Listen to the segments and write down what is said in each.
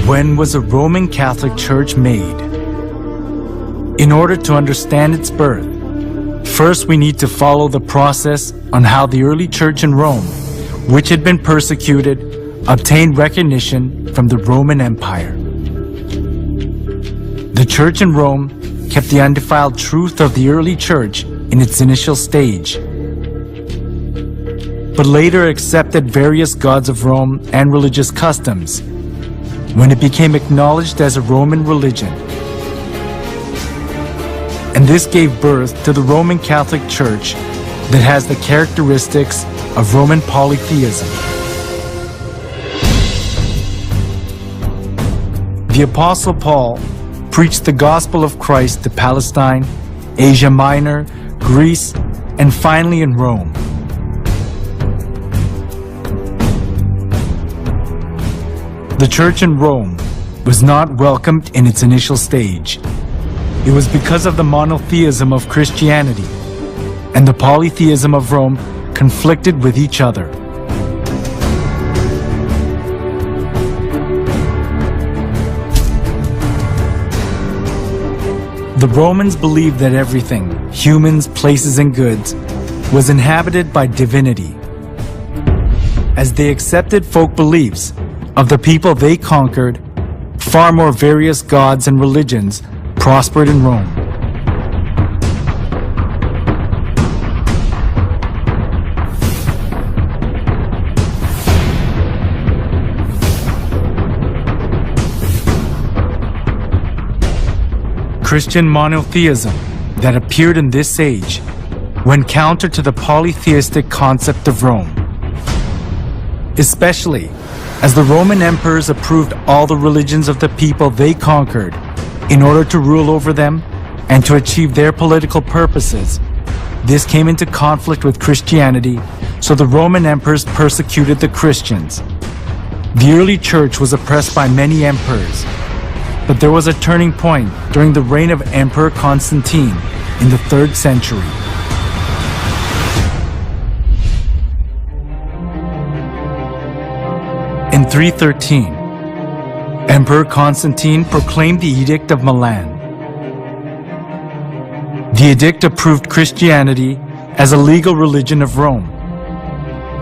When was a Roman Catholic Church made? In order to understand its birth, first we need to follow the process on how the early church in Rome, which had been persecuted, obtained recognition from the Roman Empire. The church in Rome kept the undefiled truth of the early church in its initial stage, but later accepted various gods of Rome and religious customs when it became acknowledged as a Roman religion. And this gave birth to the Roman Catholic Church that has the characteristics of Roman polytheism. The Apostle Paul preached the gospel of Christ to Palestine, Asia Minor, Greece, and finally in Rome. The church in Rome was not welcomed in its initial stage. It was because of the monotheism of Christianity, and the polytheism of Rome conflicted with each other. The Romans believed that everything, humans, places, and goods, was inhabited by divinity. As they accepted folk beliefs of the people they conquered, far more various gods and religions prospered in Rome. Christian monotheism that appeared in this age went counter to the polytheistic concept of Rome, especially as the Roman emperors approved all the religions of the people they conquered in order to rule over them and to achieve their political purposes. This came into conflict with Christianity, so the Roman emperors persecuted the Christians. The early church was oppressed by many emperors, but there was a turning point during the reign of Emperor Constantine in the 3rd century. In 313, Emperor Constantine proclaimed the Edict of Milan. The edict approved Christianity as a legal religion of Rome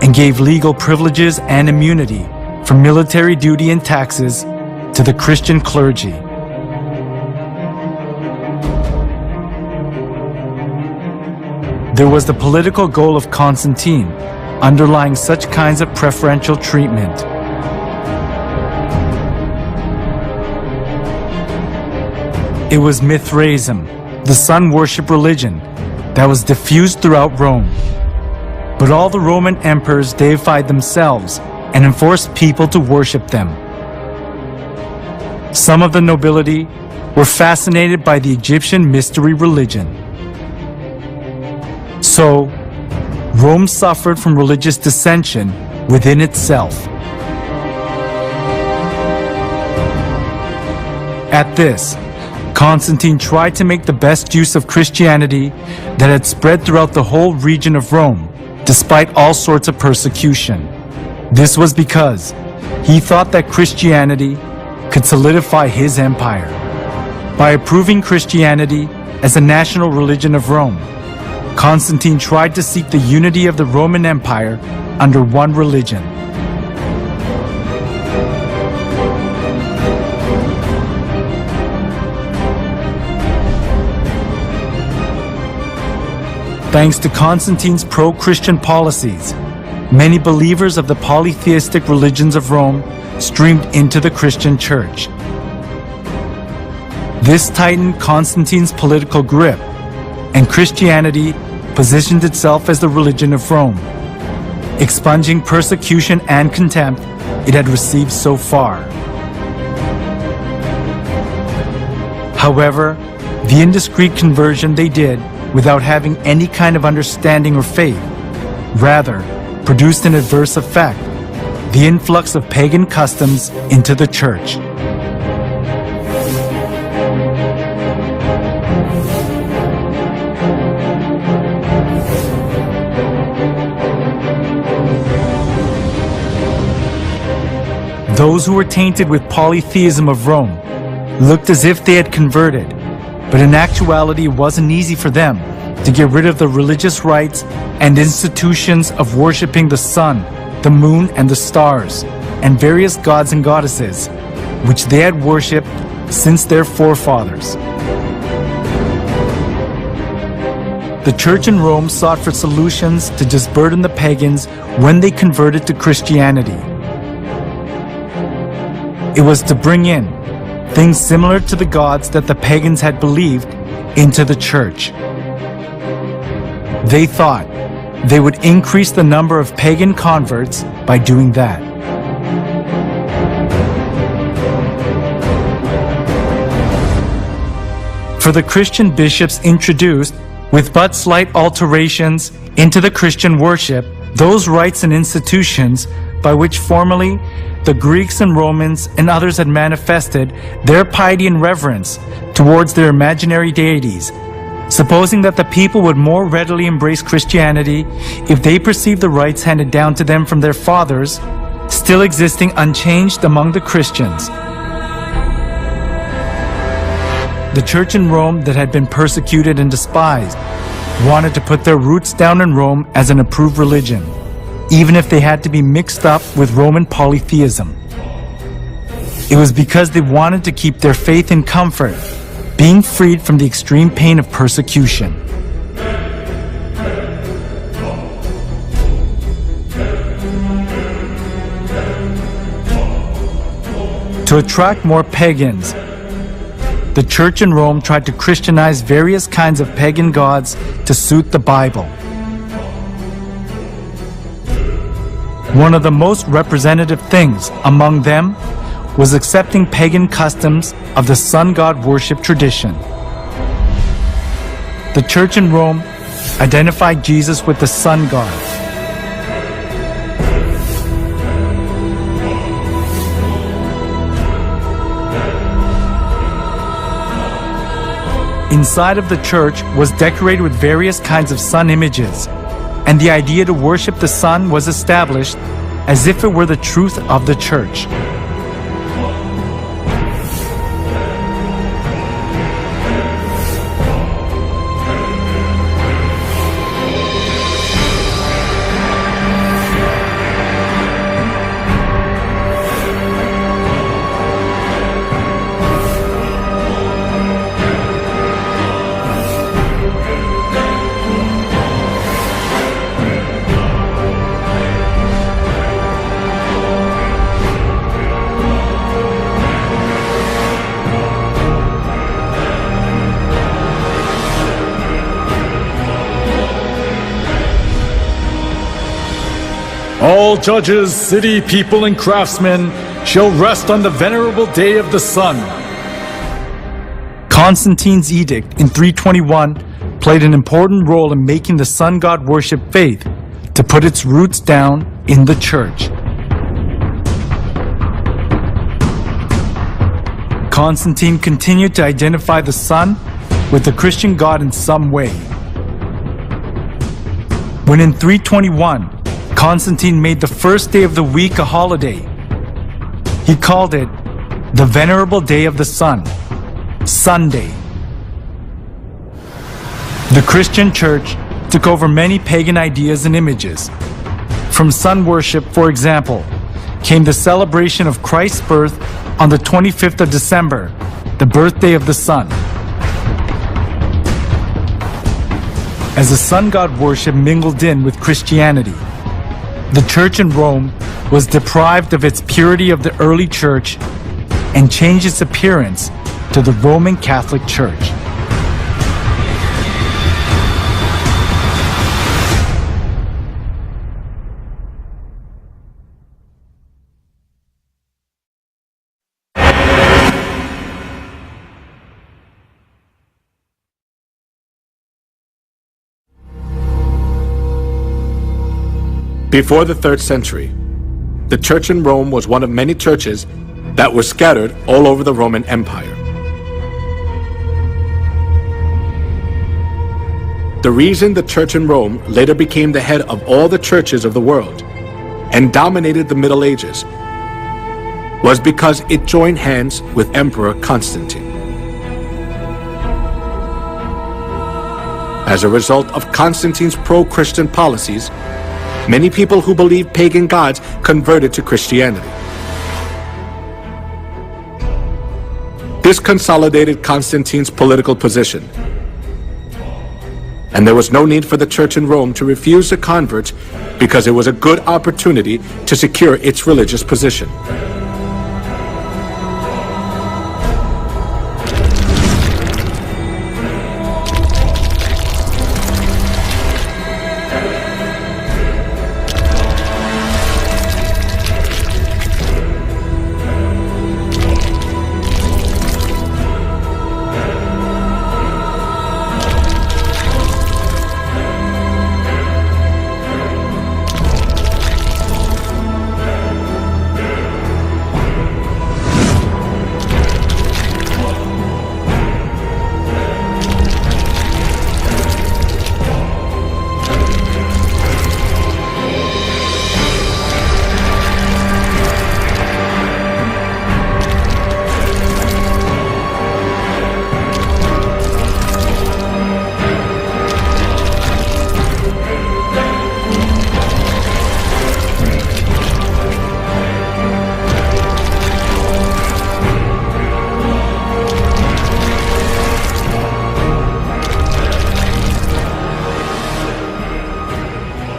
and gave legal privileges and immunity from military duty and taxes to the Christian clergy. There was the political goal of Constantine underlying such kinds of preferential treatment. It was Mithraism, the sun worship religion, that was diffused throughout Rome. But all the Roman emperors deified themselves and enforced people to worship them. Some of the nobility were fascinated by the Egyptian mystery religion. So, Rome suffered from religious dissension within itself. At this, Constantine tried to make the best use of Christianity that had spread throughout the whole region of Rome, despite all sorts of persecution. This was because he thought that Christianity could solidify his empire. By approving Christianity as a national religion of Rome, Constantine tried to seek the unity of the Roman Empire under one religion. Thanks to Constantine's pro-Christian policies, many believers of the polytheistic religions of Rome streamed into the Christian Church. This tightened Constantine's political grip, and Christianity positioned itself as the religion of Rome, expunging persecution and contempt it had received so far. However, the indiscreet conversion they did without having any kind of understanding or faith, rather produced an adverse effect, the influx of pagan customs into the church. Those who were tainted with polytheism of Rome looked as if they had converted, but in actuality it wasn't easy for them to get rid of the religious rites and institutions of worshiping the sun, the moon, and the stars, and various gods and goddesses, which they had worshipped since their forefathers. The church in Rome sought for solutions to disburden the pagans when they converted to Christianity. It was to bring in things similar to the gods that the pagans had believed into the church. They thought they would increase the number of pagan converts by doing that. For the Christian bishops introduced, with but slight alterations into the Christian worship, those rites and institutions by which formerly the Greeks and Romans and others had manifested their piety and reverence towards their imaginary deities, supposing that the people would more readily embrace Christianity if they perceived the rites handed down to them from their fathers still existing unchanged among the Christians. The church in Rome that had been persecuted and despised wanted to put their roots down in Rome as an approved religion, even if they had to be mixed up with Roman polytheism. It was because they wanted to keep their faith in comfort, being freed from the extreme pain of persecution. To attract more pagans, the church in Rome tried to Christianize various kinds of pagan gods to suit the Bible. One of the most representative things among them was accepting pagan customs of the sun god worship tradition. The church in Rome identified Jesus with the sun god. Inside of the church was decorated with various kinds of sun images, and the idea to worship the sun was established as if it were the truth of the church. All judges, city people, and craftsmen shall rest on the venerable day of the sun. Constantine's edict in 321 played an important role in making the sun god worship faith to put its roots down in the church. Constantine continued to identify the sun with the Christian god in some way. When in 321, Constantine made the first day of the week a holiday, he called it the Venerable Day of the Sun, Sunday. The Christian church took over many pagan ideas and images. From sun worship, for example, came the celebration of Christ's birth on the 25th of December, the birthday of the sun. As the sun god worship mingled in with Christianity, the church in Rome was deprived of its purity of the early church and changed its appearance to the Roman Catholic Church. Before the 3rd century, the church in Rome was one of many churches that were scattered all over the Roman Empire. The reason the church in Rome later became the head of all the churches of the world and dominated the Middle Ages was because it joined hands with Emperor Constantine. As a result of Constantine's pro-Christian policies, many people who believed pagan gods converted to Christianity. This consolidated Constantine's political position, and there was no need for the church in Rome to refuse the converts because it was a good opportunity to secure its religious position.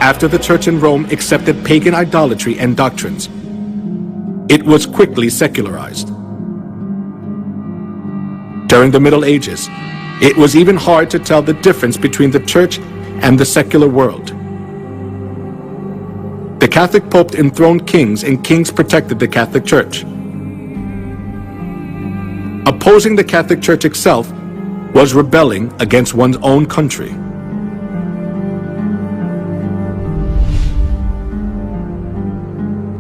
After the church in Rome accepted pagan idolatry and doctrines, it was quickly secularized. During the Middle Ages, it was even hard to tell the difference between the church and the secular world. The Catholic Pope enthroned kings, and kings protected the Catholic Church. Opposing the Catholic Church itself was rebelling against one's own country.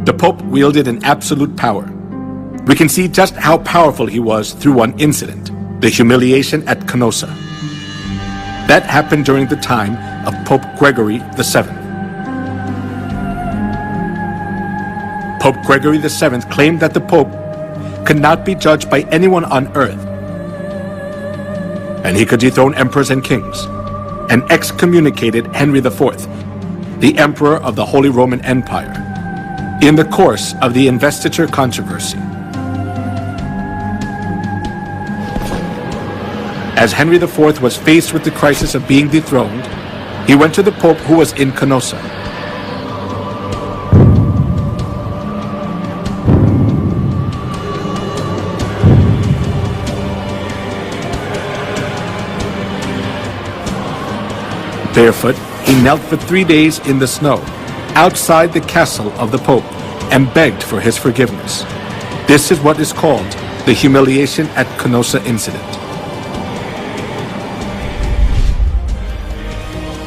The Pope wielded an absolute power. We can see just how powerful he was through one incident, the humiliation at Canossa. That happened during the time of Pope Gregory VII. Pope Gregory VII claimed that the Pope could not be judged by anyone on earth, and he could dethrone emperors and kings, and excommunicated Henry IV, the Emperor of the Holy Roman Empire, in the course of the investiture controversy. As Henry IV was faced with the crisis of being dethroned, he went to the Pope who was in Canossa. Barefoot, he knelt for 3 days in the snow, outside the castle of the Pope, and begged for his forgiveness. This is what is called the humiliation at Canossa incident.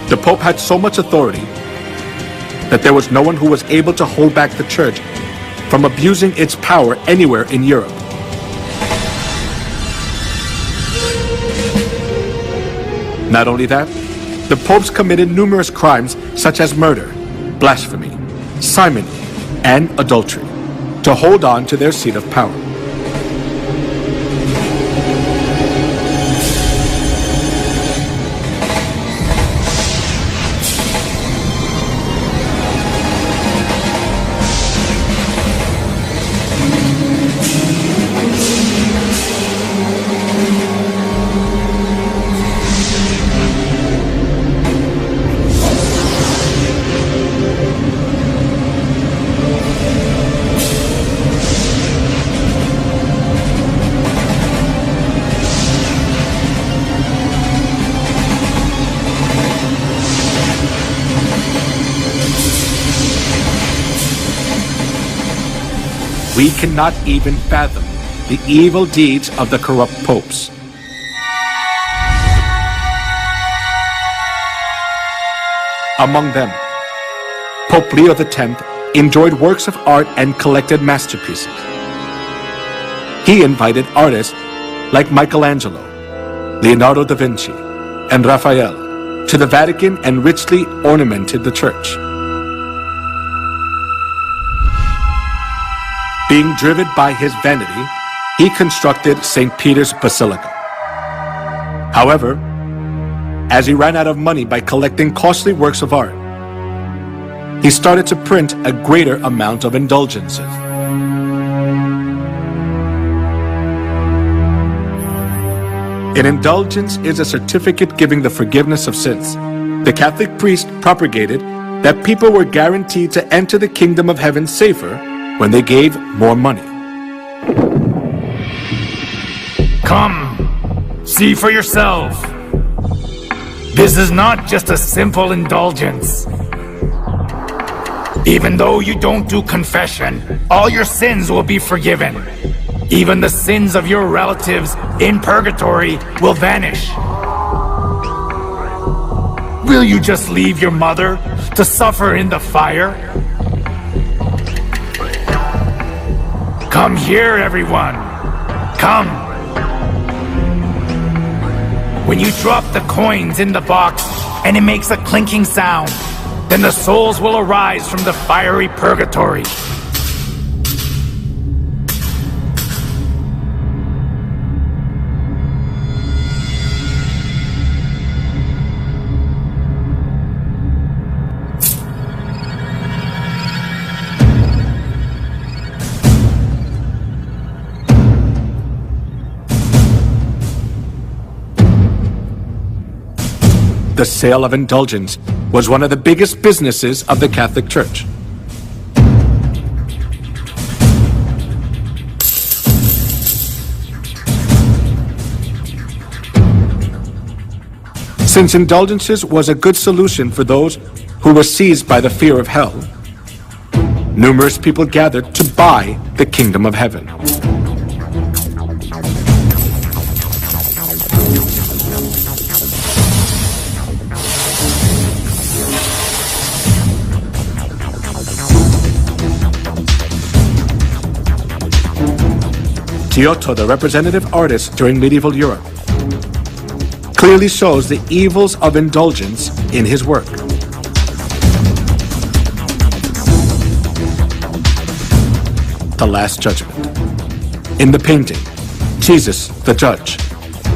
The Pope had so much authority that there was no one who was able to hold back the Church from abusing its power anywhere in Europe. Not only that, the popes committed numerous crimes such as murder, blasphemy, simony, and adultery to hold on to their seat of power. We cannot even fathom the evil deeds of the corrupt popes. Among them, Pope Leo X enjoyed works of art and collected masterpieces. He invited artists like Michelangelo, Leonardo da Vinci, and Raphael to the Vatican and richly ornamented the church. Being driven by his vanity, he constructed St. Peter's Basilica. However, as he ran out of money by collecting costly works of art, he started to print a greater amount of indulgences. An indulgence is a certificate giving the forgiveness of sins. The Catholic priest propagated that people were guaranteed to enter the kingdom of heaven safer when they gave more money. Come, see for yourself. This is not just a simple indulgence. Even though you don't do confession, all your sins will be forgiven. Even the sins of your relatives in purgatory will vanish. Will you just leave your mother to suffer in the fire? Come here, everyone. Come. When you drop the coins in the box and it makes a clinking sound, then the souls will arise from the fiery purgatory. The sale of indulgence was one of the biggest businesses of the Catholic Church. Since indulgences was a good solution for those who were seized by the fear of hell, numerous people gathered to buy the kingdom of heaven. Giotto, the representative artist during medieval Europe, clearly shows the evils of indulgence in his work. The Last Judgment. In the painting, Jesus, the judge,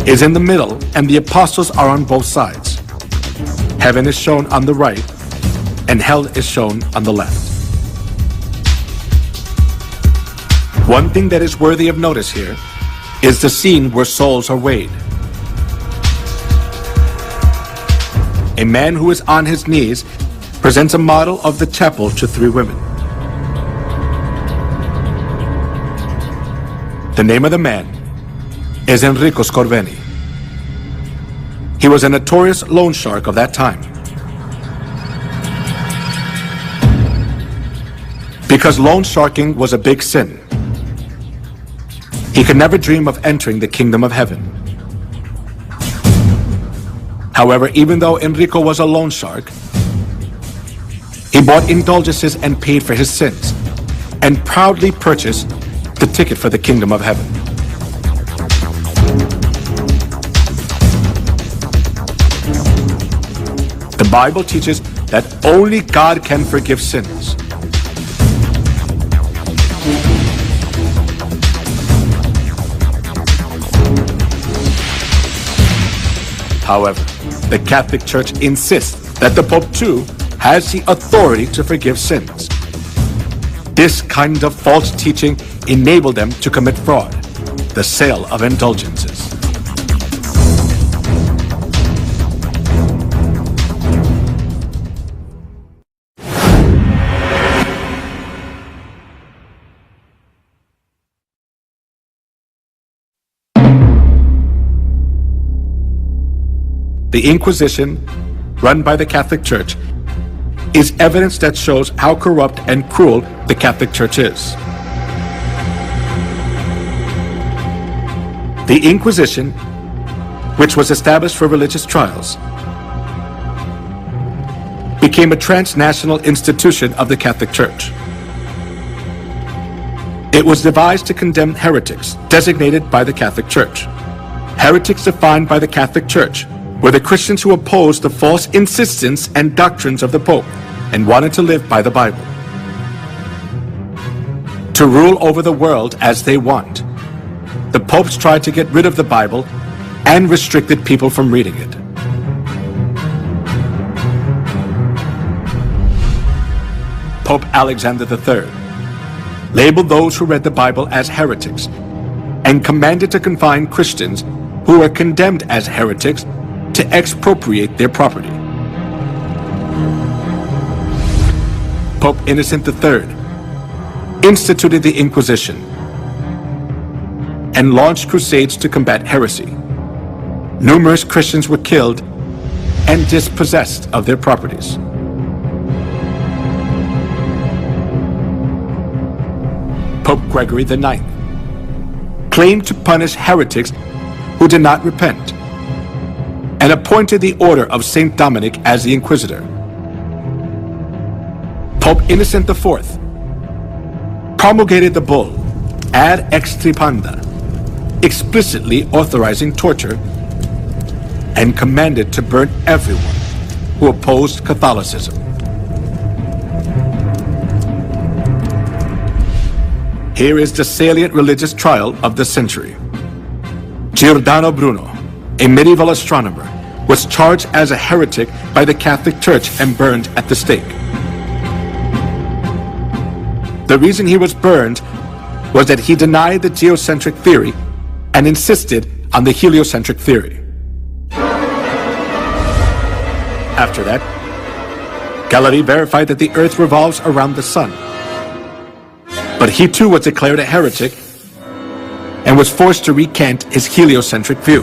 is in the middle and the apostles are on both sides. Heaven is shown on the right and hell is shown on the left. One thing that is worthy of notice here is the scene where souls are weighed. A man who is on his knees presents a model of the chapel to three women. The name of the man is Enrico Scorveni. He was a notorious loan shark of that time. Because loan sharking was a big sin, he could never dream of entering the kingdom of heaven. However, even though Enrico was a loan shark, he bought indulgences and paid for his sins, and proudly purchased the ticket for the kingdom of heaven. The Bible teaches that only God can forgive sins. However, the Catholic Church insists that the Pope too has the authority to forgive sins. This kind of false teaching enabled them to commit fraud, the sale of indulgences. The Inquisition, run by the Catholic Church, is evidence that shows how corrupt and cruel the Catholic Church is. The Inquisition, which was established for religious trials, became a transnational institution of the Catholic Church. It was devised to condemn heretics designated by the Catholic Church. Heretics defined by the Catholic Church were the Christians who opposed the false insistence and doctrines of the Pope and wanted to live by the Bible. to rule over the world as they want. The popes tried to get rid of the Bible and restricted people from reading it. Pope Alexander III labeled those who read the Bible as heretics and commanded to confine Christians who were condemned as heretics to expropriate their property. Pope Innocent III instituted the Inquisition and launched crusades to combat heresy. Numerous Christians were killed and dispossessed of their properties. Pope Gregory IX claimed to punish heretics who did not repent and appointed the Order of St. Dominic as the Inquisitor. Pope Innocent IV promulgated the bull Ad Extirpanda, explicitly authorizing torture, and commanded to burn everyone who opposed Catholicism. Here is the salient religious trial of the century. Giordano Bruno, a medieval astronomer, was charged as a heretic by the Catholic Church and burned at the stake. The reason he was burned was that he denied the geocentric theory and insisted on the heliocentric theory. After that, Galilei verified that the Earth revolves around the Sun. But he too was declared a heretic and was forced to recant his heliocentric view.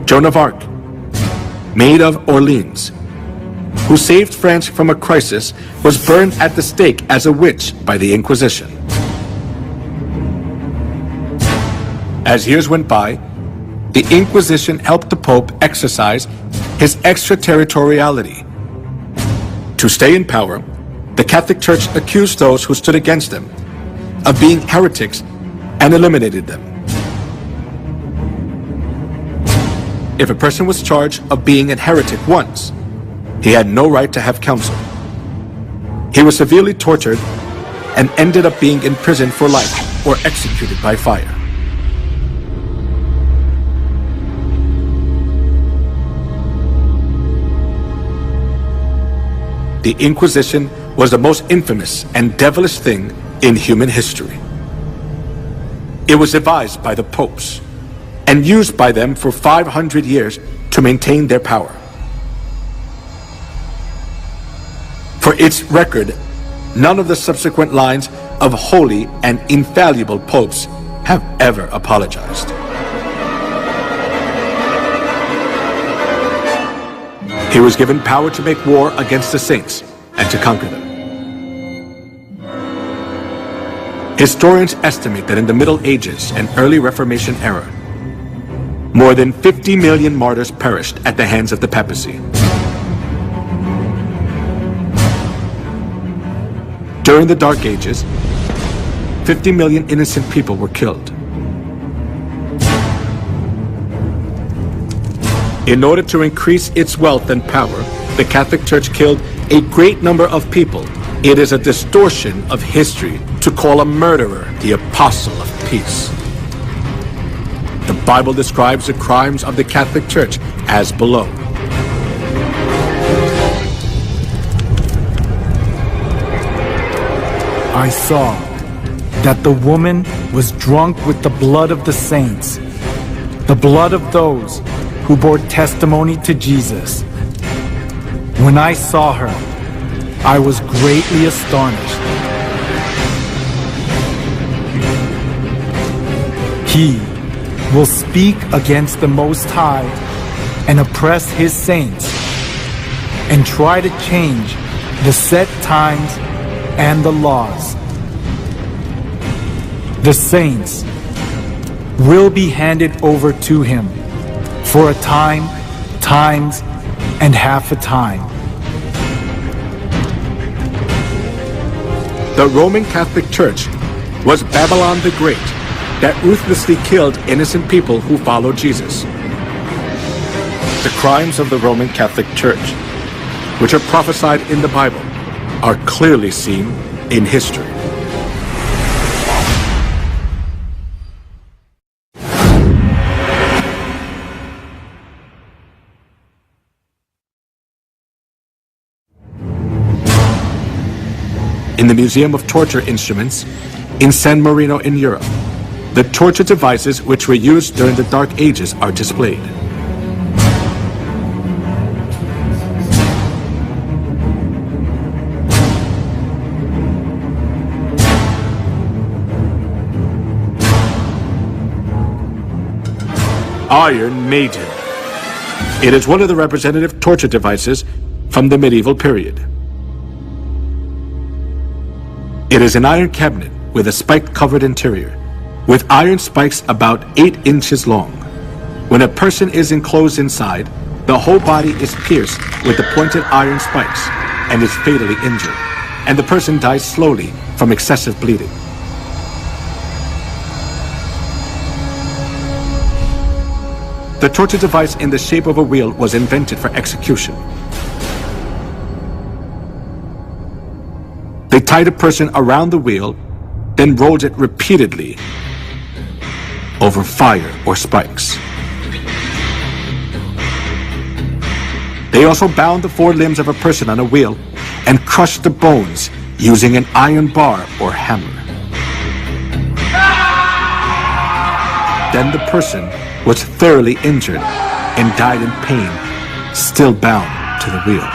Joan of Arc, Maid of Orleans, who saved France from a crisis, was burned at the stake as a witch by the Inquisition. As years went by, the Inquisition helped the Pope exercise his extraterritoriality. To stay in power, the Catholic Church accused those who stood against them of being heretics and eliminated them. If a person was charged of being a heretic once, he had no right to have counsel. He was severely tortured and ended up being imprisoned for life or executed by fire. The Inquisition was the most infamous and devilish thing in human history. It was devised by the popes and used by them for 500 years to maintain their power. For its record, none of the subsequent lines of holy and infallible popes have ever apologized. He was given power to make war against the saints and to conquer them. Historians estimate that in the Middle Ages and early Reformation era, more than 50 million martyrs perished at the hands of the papacy. During the Dark Ages, 50 million innocent people were killed. In order to increase its wealth and power, the Catholic Church killed a great number of people. It is a distortion of history to call a murderer the apostle of peace. The Bible describes the crimes of the Catholic Church as below. I saw that the woman was drunk with the blood of the saints, the blood of those who bore testimony to Jesus. When I saw her, I was greatly astonished. He will speak against the Most High and oppress his saints and try to change the set times and the laws. The saints will be handed over to him for a time, times, and half a time. The Roman Catholic Church was Babylon the Great that ruthlessly killed innocent people who followed Jesus. The crimes of the Roman Catholic Church which are prophesied in the Bible, are clearly seen in history. In the Museum of Torture Instruments in San Marino in Europe, the torture devices which were used during the Dark Ages are displayed. Iron Maiden. It is one of the representative torture devices from the medieval period. It is an iron cabinet with a spike-covered interior, with iron spikes about 8 inches long. When a person is enclosed inside, the whole body is pierced with the pointed iron spikes and is fatally injured, and the person dies slowly from excessive bleeding. The torture device in the shape of a wheel was invented for execution. They tied a person around the wheel, then rolled it repeatedly over fire or spikes. They also bound the 4 limbs of a person on a wheel and crushed the bones using an iron bar or hammer. Then the person was thoroughly injured and died in pain, still bound to the wheel.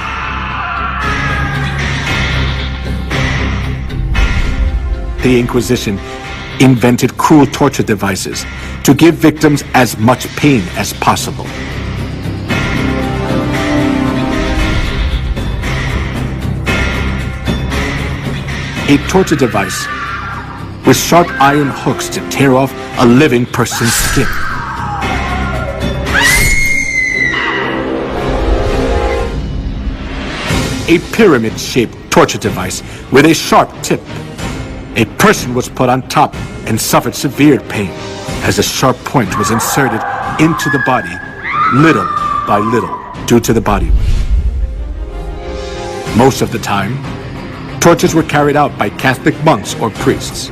The Inquisition invented cruel torture devices to give victims as much pain as possible. A torture device with sharp iron hooks to tear off a living person's skin. A pyramid-shaped torture device with a sharp tip. A person was put on top and suffered severe pain as a sharp point was inserted into the body, little by little, due to the body weight. Most of the time, tortures were carried out by Catholic monks or priests.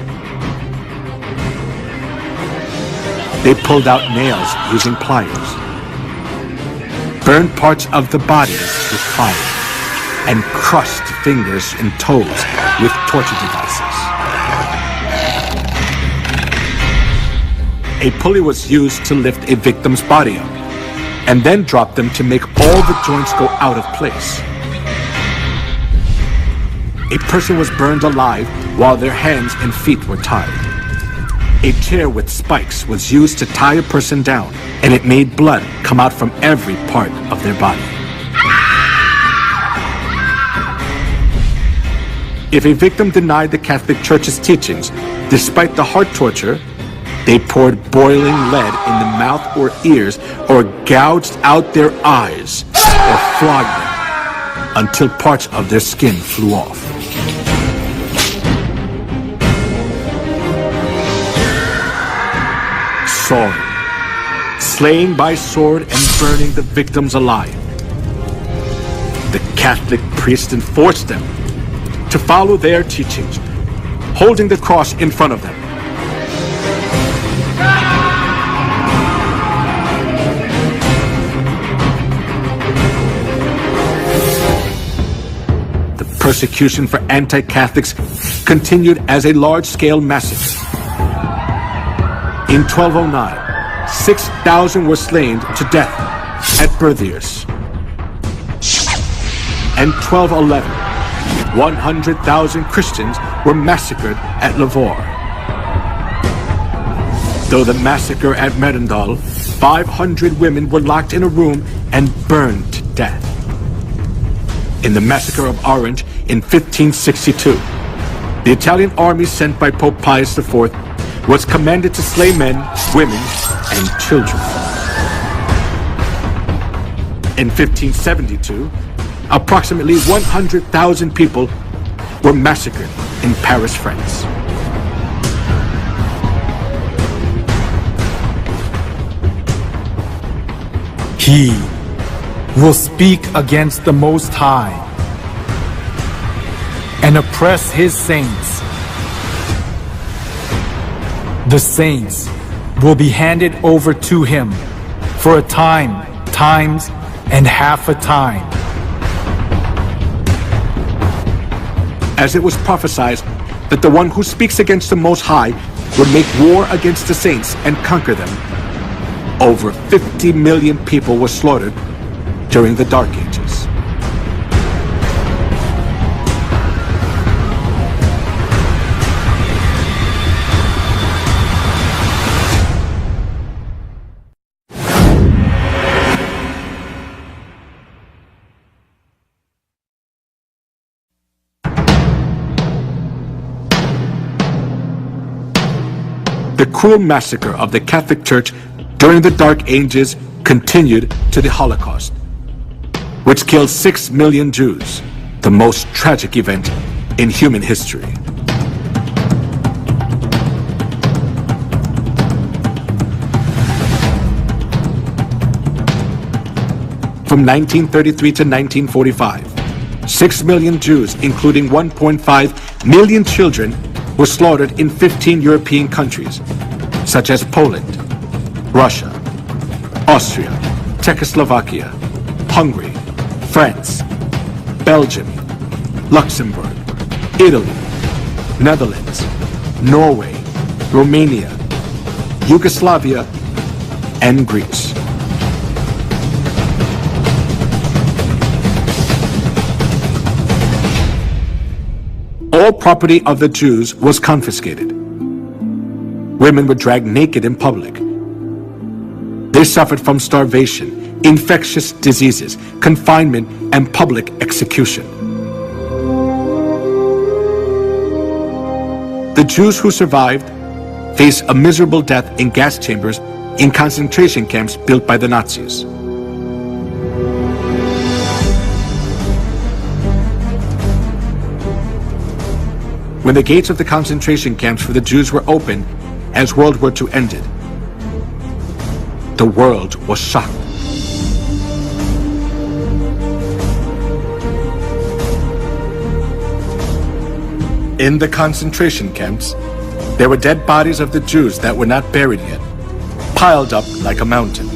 They pulled out nails using pliers, burned parts of the body with fire, and crushed fingers and toes with torture devices. A pulley was used to lift a victim's body up, and then drop them to make all the joints go out of place. A person was burned alive while their hands and feet were tied. A chair with spikes was used to tie a person down, and it made blood come out from every part of their body. If a victim denied the Catholic Church's teachings, despite the heart torture, they poured boiling lead in the mouth or ears, or gouged out their eyes, or flogged them until parts of their skin flew off. Sawing, slaying by sword and burning the victims alive. The Catholic priests enforced them to follow their teachings, holding the cross in front of them. The persecution for anti-Catholics continued as a large-scale massacre. In 1209, 6,000 were slain to death at Berthiers. And 1211, 100,000 Christians were massacred at Lavore. Though the massacre at Merendal, 500 women were locked in a room and burned to death. In the massacre of Orange in 1562, the Italian army sent by Pope Pius IV was commanded to slay men, women, and children. In 1572, approximately 100,000 people were massacred in Paris, France. He will speak against the Most High and oppress his saints. The saints will be handed over to him for a time, times, and half a time. As it was prophesied that the one who speaks against the Most High would make war against the saints and conquer them, over 50 million people were slaughtered during the Dark Ages. The cruel massacre of the Catholic Church during the Dark Ages continued to the Holocaust, which killed 6 million Jews, the most tragic event in human history. From 1933 to 1945, 6 million Jews, including 1.5 million children, were slaughtered in 15 European countries, such as Poland, Russia, Austria, Czechoslovakia, Hungary, France, Belgium, Luxembourg, Italy, Netherlands, Norway, Romania, Yugoslavia, and Greece. All property of the Jews was confiscated. Women were dragged naked in public. They suffered from starvation, infectious diseases, confinement, and public execution. The Jews who survived faced a miserable death in gas chambers in concentration camps built by the Nazis. When the gates of the concentration camps for the Jews were opened as World War II ended, the world was shocked. In the concentration camps, there were dead bodies of the Jews that were not buried yet, piled up like a mountain.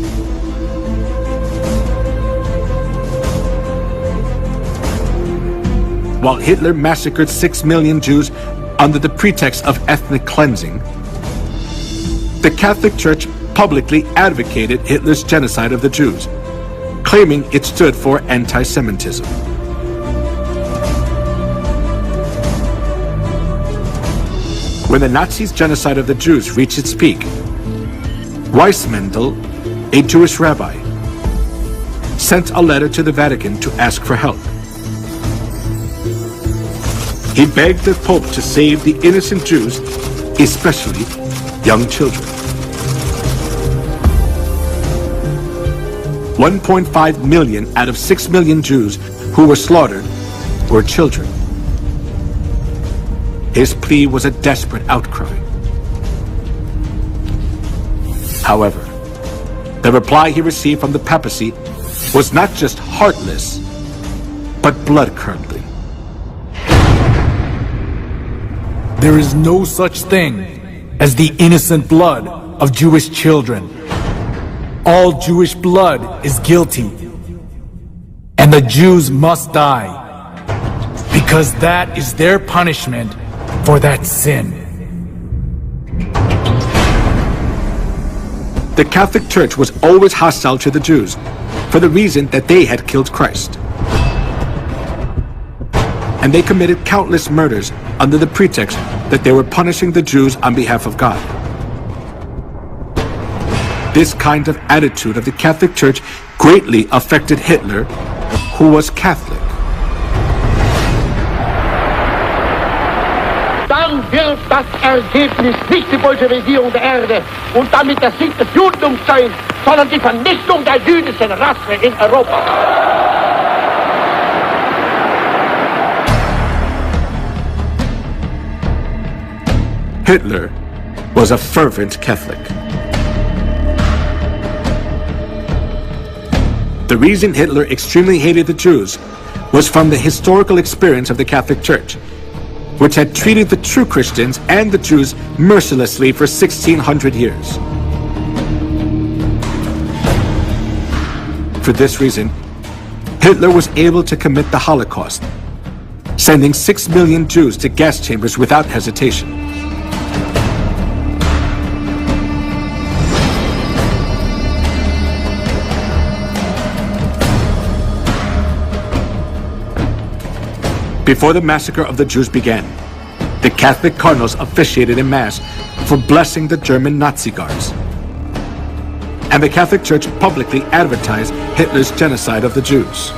While Hitler massacred 6 million Jews under the pretext of ethnic cleansing, the Catholic Church publicly advocated Hitler's genocide of the Jews, claiming it stood for anti-Semitism. When the Nazis' genocide of the Jews reached its peak, Weissmandl, a Jewish rabbi, sent a letter to the Vatican to ask for help. He begged the Pope to save the innocent Jews, especially young children. 1.5 million out of 6 million Jews who were slaughtered were children. His plea was a desperate outcry. However, the reply he received from the papacy was not just heartless, but blood-curdling. There is no such thing as the innocent blood of Jewish children. All Jewish blood is guilty, and the Jews must die, because that is their punishment for that sin. The Catholic Church was always hostile to the Jews for the reason that they had killed Christ. And they committed countless murders under the pretext that they were punishing the Jews on behalf of God. This kind of attitude of the Catholic Church greatly affected Hitler, who was Catholic. Dann wird das Ergebnis nicht die Bolschewisierung der Erde und damit der Sieg des Judentums sein, sondern die Vernichtung der jüdischen Rasse in Europa. Hitler was a fervent Catholic. The reason Hitler extremely hated the Jews was from the historical experience of the Catholic Church which had treated the true Christians and the Jews mercilessly for 1600 years. For this reason, Hitler was able to commit the Holocaust, sending 6 million Jews to gas chambers without hesitation. Before the massacre of the Jews began, the Catholic cardinals officiated in Mass for blessing the German Nazi guards. And the Catholic Church publicly advertised Hitler's genocide of the Jews.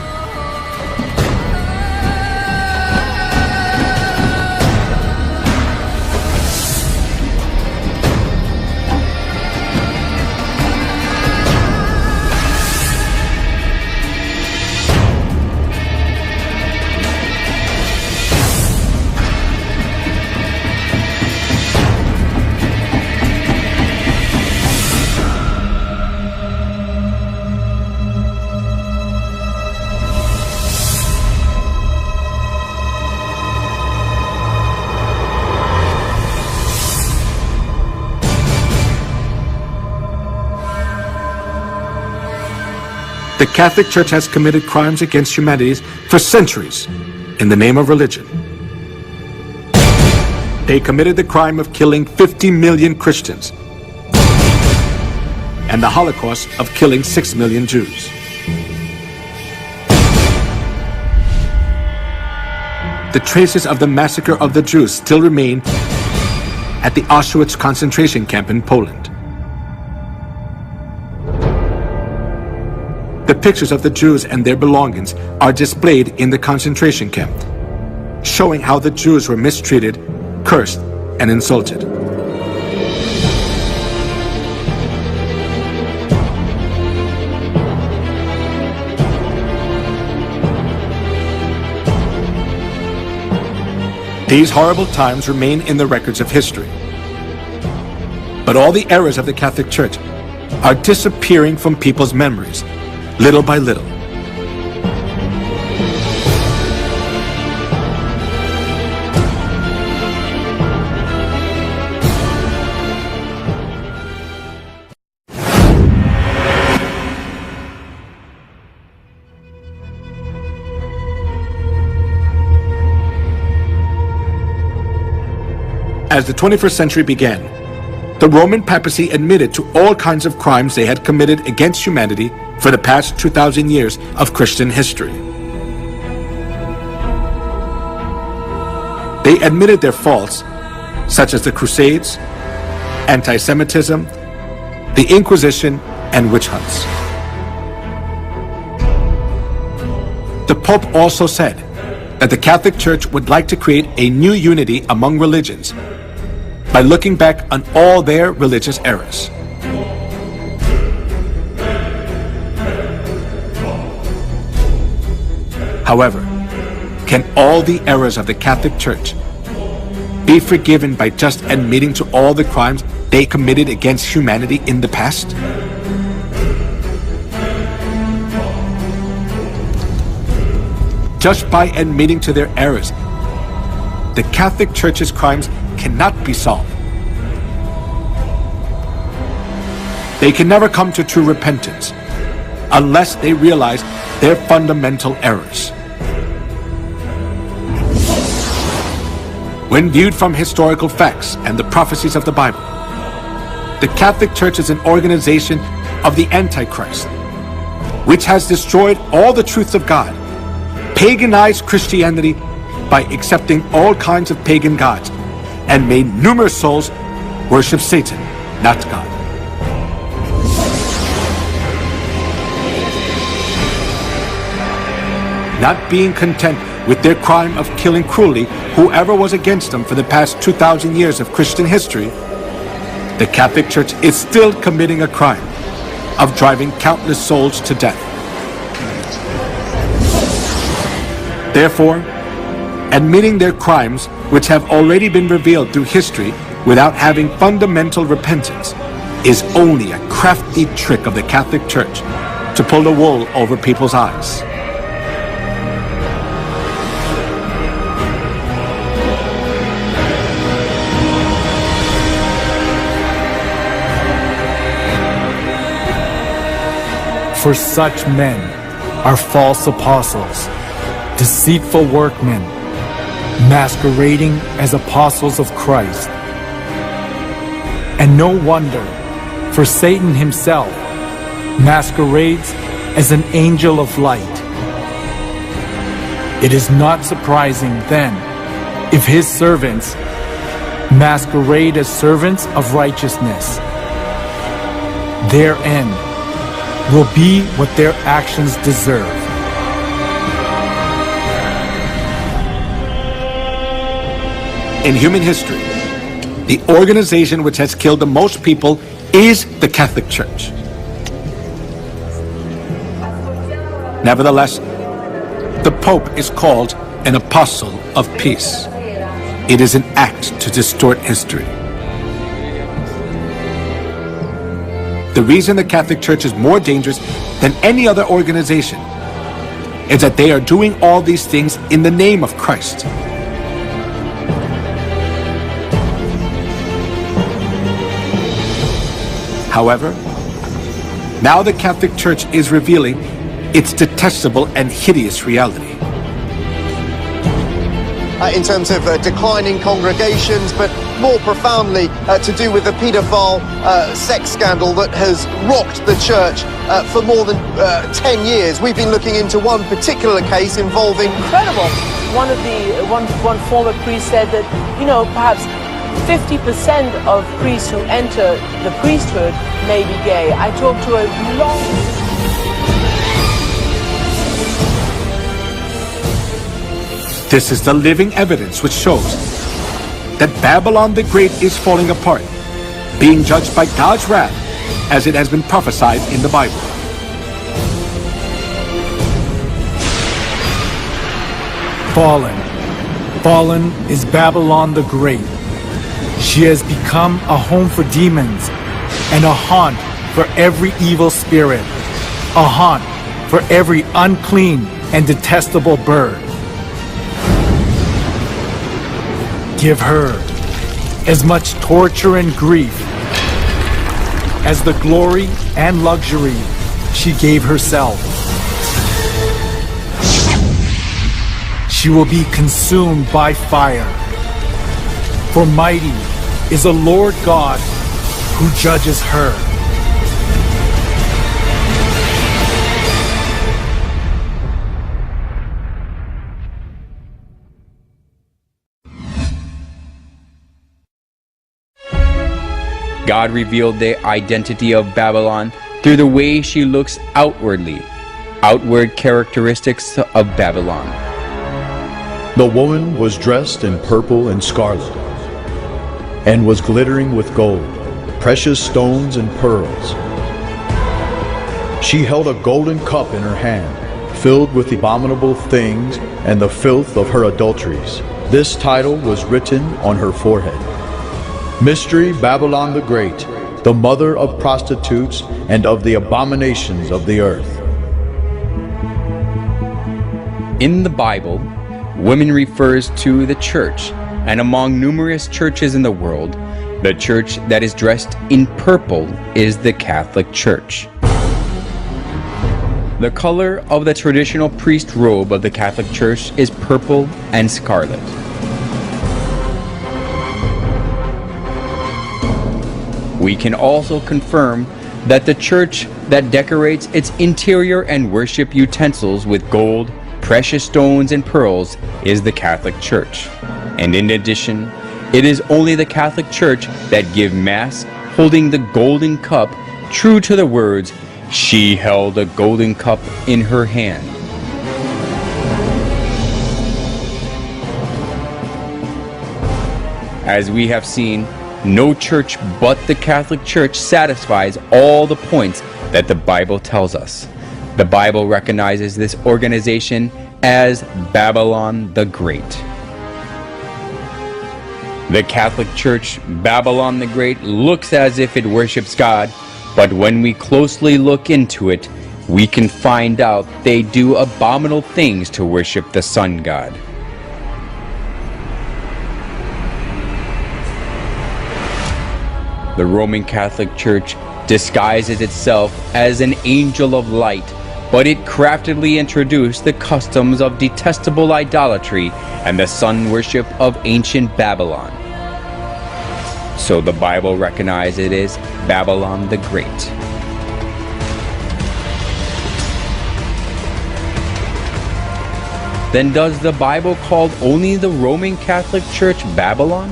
The Catholic Church has committed crimes against humanity for centuries in the name of religion. They committed the crime of killing 50 million Christians and the Holocaust of killing 6 million Jews. The traces of the massacre of the Jews still remain at the Auschwitz concentration camp in Poland. The pictures of the Jews and their belongings are displayed in the concentration camp, showing how the Jews were mistreated, cursed, and insulted. These horrible times remain in the records of history. But all the errors of the Catholic Church are disappearing from people's memories, little by little. As the 21st century began, the Roman papacy admitted to all kinds of crimes they had committed against humanity for the past 2,000 years of Christian history. They admitted their faults, such as the Crusades, anti-Semitism, the Inquisition, and witch hunts. The Pope also said that the Catholic Church would like to create a new unity among religions by looking back on all their religious errors. However, can all the errors of the Catholic Church be forgiven by just admitting to all the crimes they committed against humanity in the past? Just by admitting to their errors, the Catholic Church's crimes cannot be solved. They can never come to true repentance unless they realize their fundamental errors. When viewed from historical facts and the prophecies of the Bible, the Catholic Church is an organization of the Antichrist, which has destroyed all the truths of God, paganized Christianity by accepting all kinds of pagan gods, and made numerous souls worship Satan, not God. Not being content with their crime of killing cruelly whoever was against them for the past 2,000 years of Christian history, the Catholic Church is still committing a crime of driving countless souls to death. Therefore, admitting their crimes, which have already been revealed through history without having fundamental repentance, is only a crafty trick of the Catholic Church to pull the wool over people's eyes. For such men are false apostles, deceitful workmen, masquerading as apostles of Christ. And no wonder, for Satan himself masquerades as an angel of light. It is not surprising, then, if his servants masquerade as servants of righteousness. Their end will be what their actions deserve. In human history, the organization which has killed the most people is the Catholic Church. Nevertheless, the Pope is called an apostle of peace. It is an act to distort history. The reason the Catholic Church is more dangerous than any other organization is that they are doing all these things in the name of Christ. However, now the Catholic Church is revealing its detestable and hideous reality. In terms of declining congregations, but more profoundly to do with the paedophile sex scandal that has rocked the church for more than 10 years. We've been looking into one particular case involving... Incredible. One former priest said that, you know, perhaps 50% of priests who enter the priesthood may be gay. I talked to a long... This is the living evidence which shows that Babylon the Great is falling apart, being judged by God's wrath as it has been prophesied in the Bible. Fallen is Babylon the Great. She has become a home for demons and a haunt for every evil spirit, a haunt for every unclean and detestable bird. Give her as much torture and grief as the glory and luxury she gave herself. She will be consumed by fire. For mighty is the Lord God who judges her. God revealed the identity of Babylon through the way she looks outwardly, outward characteristics of Babylon. The woman was dressed in purple and scarlet, and was glittering with gold, precious stones and pearls. She held a golden cup in her hand, filled with abominable things and the filth of her adulteries. This title was written on her forehead: Mystery Babylon the Great, the mother of prostitutes and of the abominations of the earth. In the Bible, women refers to the church, and among numerous churches in the world, the church that is dressed in purple is the Catholic Church. The color of the traditional priest robe of the Catholic Church is purple and scarlet. We can also confirm that the church that decorates its interior and worship utensils with gold, precious stones, and pearls is the Catholic Church. And in addition, it is only the Catholic Church that give Mass holding the golden cup, true to the words, "She held a golden cup in her hand." As we have seen, no church but the Catholic Church satisfies all the points that the Bible tells us. The Bible recognizes this organization as Babylon the Great. The Catholic Church, Babylon the Great, looks as if it worships God, but when we closely look into it, we can find out they do abominable things to worship the sun god. The Roman Catholic Church disguises itself as an angel of light, but it craftily introduced the customs of detestable idolatry and the sun worship of ancient Babylon. So the Bible recognizes it as Babylon the Great. Then does the Bible call only the Roman Catholic Church Babylon?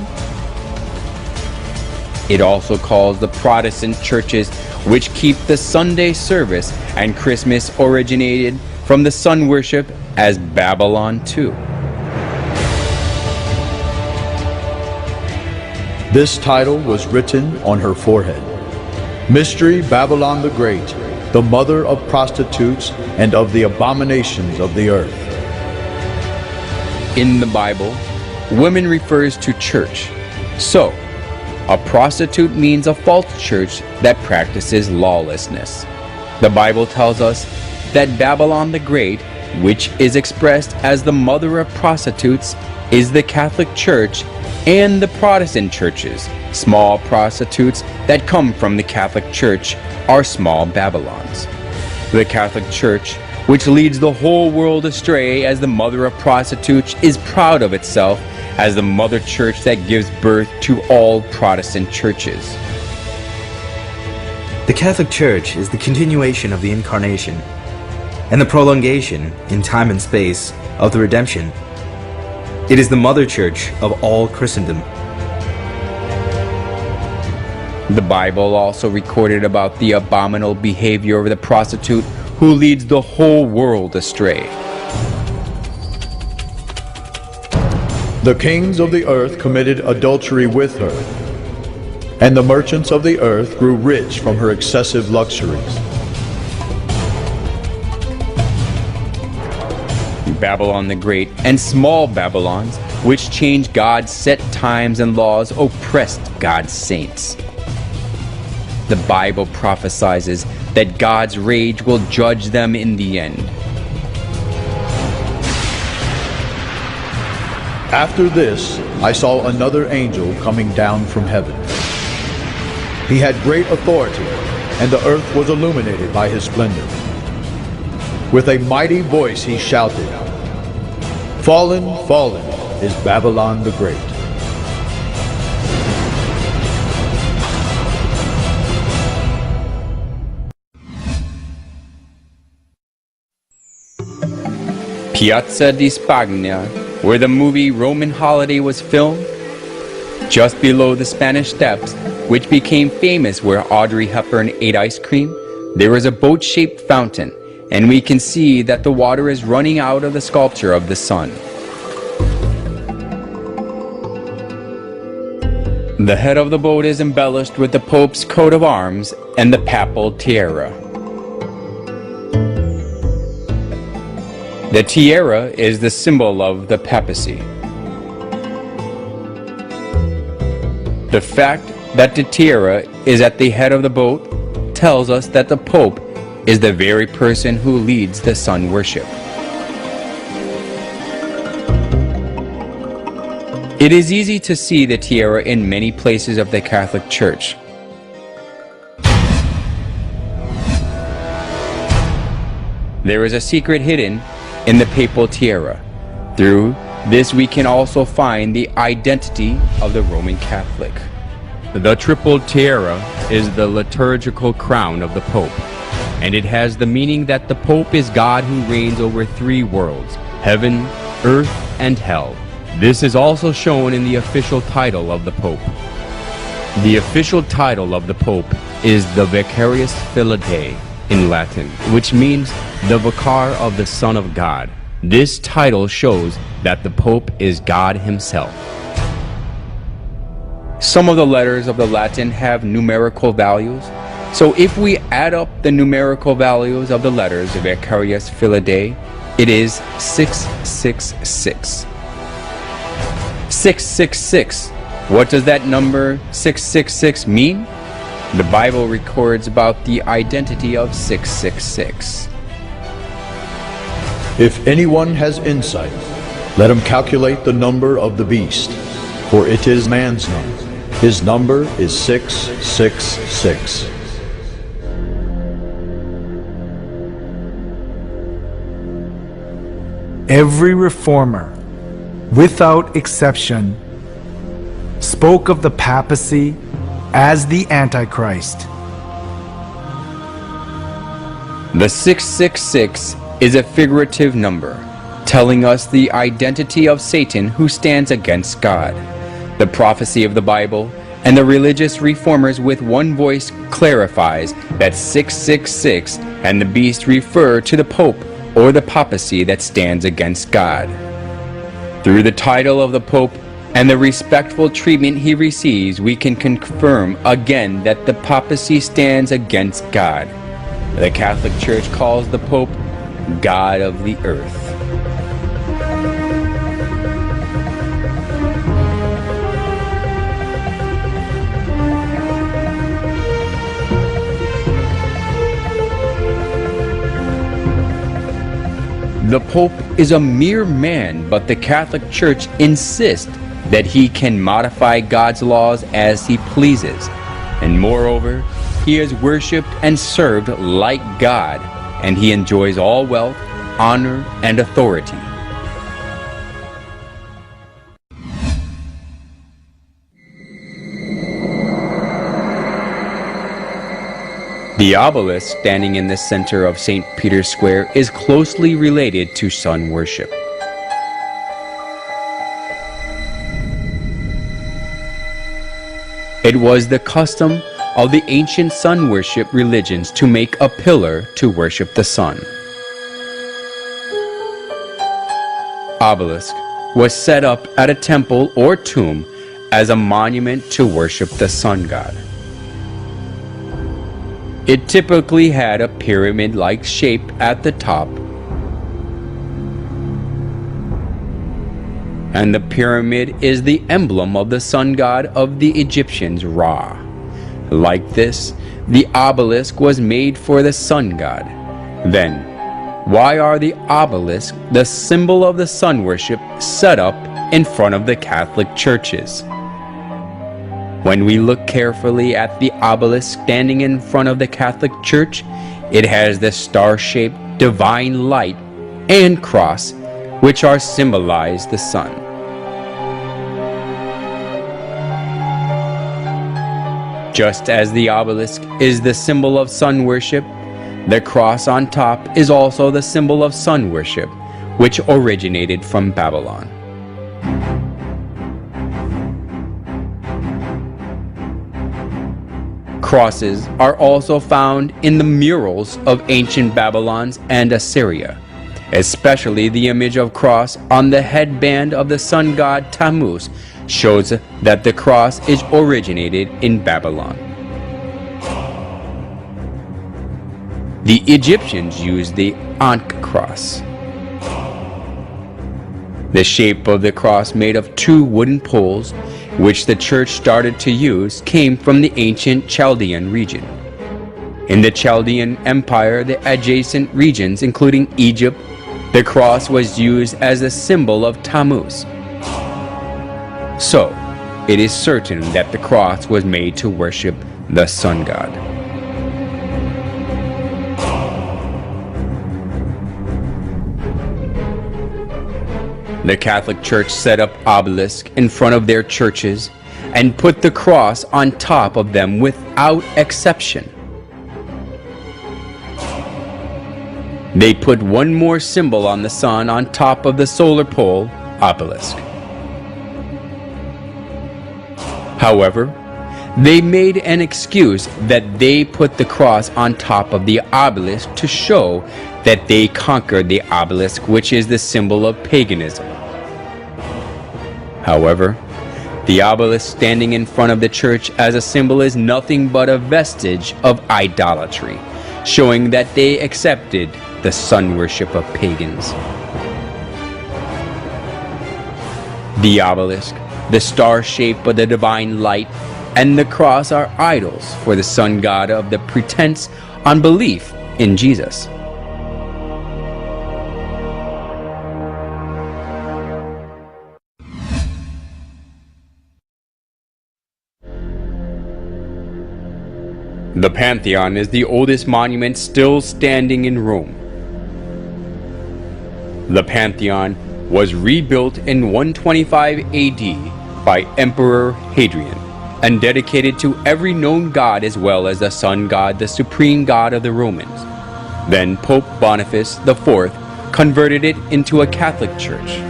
It also calls the Protestant churches which keep the Sunday service and Christmas originated from the sun worship as Babylon too. This title was written on her forehead. Mystery Babylon the Great, the mother of prostitutes and of the abominations of the earth. In the Bible, women refers to church. So, a prostitute means a false church that practices lawlessness. The Bible tells us that Babylon the Great, which is expressed as the mother of prostitutes, is the Catholic Church and the Protestant churches. Small prostitutes that come from the Catholic Church are small Babylons. The Catholic Church, which leads the whole world astray as the mother of prostitutes, is proud of itself as the mother church that gives birth to all Protestant churches. The Catholic Church is the continuation of the Incarnation and the prolongation in time and space of the redemption. It is the mother church of all Christendom. The Bible also recorded about the abominable behavior of the prostitute who leads the whole world astray. The kings of the earth committed adultery with her, and the merchants of the earth grew rich from her excessive luxuries. Babylon the Great and small Babylons, which changed God's set times and laws, oppressed God's saints. The Bible prophesies that God's rage will judge them in the end. After this, I saw another angel coming down from heaven. He had great authority, and the earth was illuminated by his splendor. With a mighty voice he shouted, "Fallen, fallen is Babylon the Great." Piazza di Spagna, where the movie Roman Holiday was filmed, just below the Spanish Steps, which became famous where Audrey Hepburn ate ice cream, there is a boat-shaped fountain, and we can see that the water is running out of the sculpture of the sun. The head of the boat is embellished with the Pope's coat of arms and the papal tiara. The tiara is the symbol of the papacy. The fact that the tiara is at the head of the boat tells us that the Pope is the very person who leads the sun worship. It is easy to see the tiara in many places of the Catholic Church. There is a secret hidden in the papal tiara. Through this we can also find the identity of the Roman Catholic. The triple tiara is the liturgical crown of the Pope, and it has the meaning that the Pope is God who reigns over three worlds, heaven, earth, and hell. This is also shown in the official title of the Pope. The official title of the Pope is the Vicarius Filii Dei in Latin, which means the Vicar of the Son of God. This title shows that the Pope is God himself. Some of the letters of the Latin have numerical values, so if we add up the numerical values of the letters of Vicarius Filii Dei, it is 666. 666. What does that number 666 mean? The Bible records about the identity of 666. If anyone has insight, let him calculate the number of the beast, for it is man's number. His number is 666. Every reformer, without exception, spoke of the papacy as the Antichrist. The 666 is a figurative number, telling us the identity of Satan who stands against God. The prophecy of the Bible and the religious reformers with one voice clarifies that 666 and the beast refer to the Pope or the papacy that stands against God. Through the title of the Pope and the respectful treatment he receives, we can confirm again that the papacy stands against God. The Catholic Church calls the Pope God of the earth. The Pope is a mere man, but the Catholic Church insists that he can modify God's laws as he pleases. And moreover, he is worshipped and served like God, and he enjoys all wealth, honor, and authority. The obelisk standing in the center of St. Peter's Square is closely related to sun worship. It was the custom of the ancient sun worship religions to make a pillar to worship the sun. Obelisk was set up at a temple or tomb as a monument to worship the sun god. It typically had a pyramid-like shape at the top, and the pyramid is the emblem of the sun god of the Egyptians, Ra. Like this, the obelisk was made for the sun god. Then, why are the obelisks, the symbol of the sun worship, set up in front of the Catholic churches? When we look carefully at the obelisk standing in front of the Catholic Church, it has the star-shaped divine light and cross, which are symbolize the sun. Just as the obelisk is the symbol of sun worship, the cross on top is also the symbol of sun worship, which originated from Babylon. Crosses are also found in the murals of ancient Babylon and Assyria, especially the image of cross on the headband of the sun god Tammuz shows that the cross is originated in Babylon. The Egyptians used the Ankh cross. The shape of the cross, made of two wooden poles, which the church started to use, came from the ancient Chaldean region. In the Chaldean Empire, the adjacent regions, including Egypt, the cross was used as a symbol of Tammuz. So, it is certain that the cross was made to worship the sun god. The Catholic Church set up obelisks in front of their churches and put the cross on top of them without exception. They put one more symbol on the sun on top of the solar pole obelisk. However, they made an excuse that they put the cross on top of the obelisk to show that they conquered the obelisk, which is the symbol of paganism. However, the obelisk standing in front of the church as a symbol is nothing but a vestige of idolatry, showing that they accepted the sun worship of pagans. The obelisk, the star shape of the divine light, and the cross are idols for the sun god of the pretense on belief in Jesus. The Pantheon is the oldest monument still standing in Rome. The Pantheon was rebuilt in 125 AD by Emperor Hadrian and dedicated to every known god as well as the sun god, the supreme god of the Romans. Then Pope Boniface IV converted it into a Catholic church.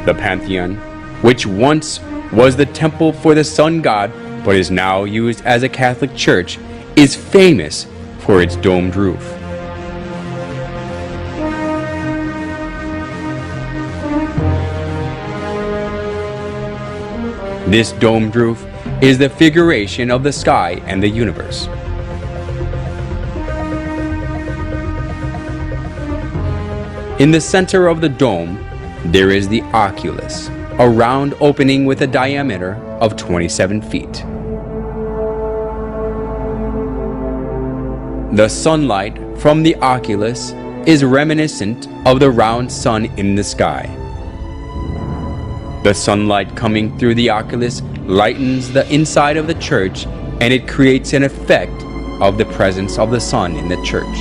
The Pantheon, which once was the temple for the sun god but is now used as a Catholic church, is famous for its domed roof. This domed roof is the figuration of the sky and the universe. In the center of the dome, there is the oculus, a round opening with a diameter of 27 feet. The sunlight from the oculus is reminiscent of the round sun in the sky. The sunlight coming through the oculus lightens the inside of the church, and it creates an effect of the presence of the sun in the church.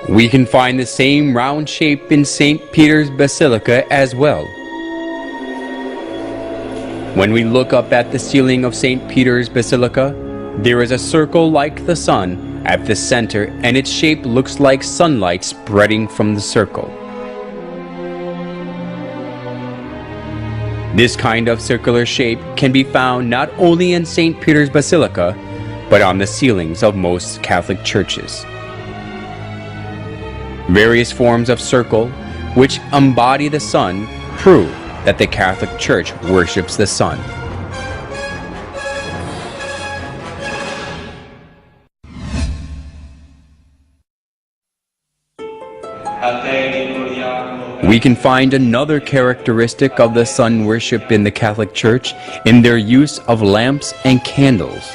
We can find the same round shape in St. Peter's Basilica as well. When we look up at the ceiling of St. Peter's Basilica, there is a circle like the sun at the center, and its shape looks like sunlight spreading from the circle. This kind of circular shape can be found not only in St. Peter's Basilica, but on the ceilings of most Catholic churches. Various forms of circle, which embody the sun, prove that the Catholic Church worships the sun. We can find another characteristic of the sun worship in the Catholic Church in their use of lamps and candles.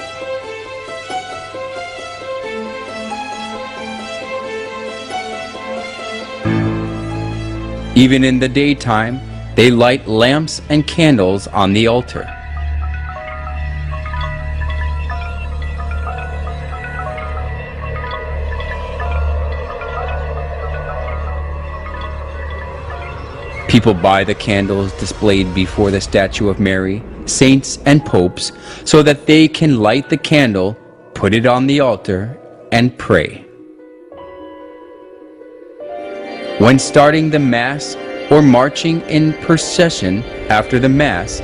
Even in the daytime, they light lamps and candles on the altar. People buy the candles displayed before the statue of Mary, saints, and popes so that they can light the candle, put it on the altar, and pray. When starting the Mass or marching in procession after the Mass,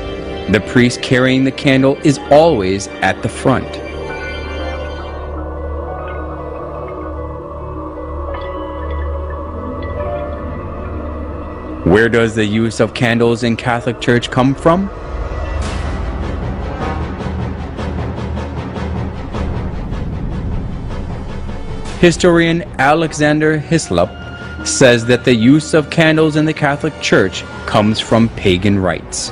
the priest carrying the candle is always at the front. Where does the use of candles in Catholic Church come from? Historian Alexander Hislop says that the use of candles in the Catholic Church comes from pagan rites.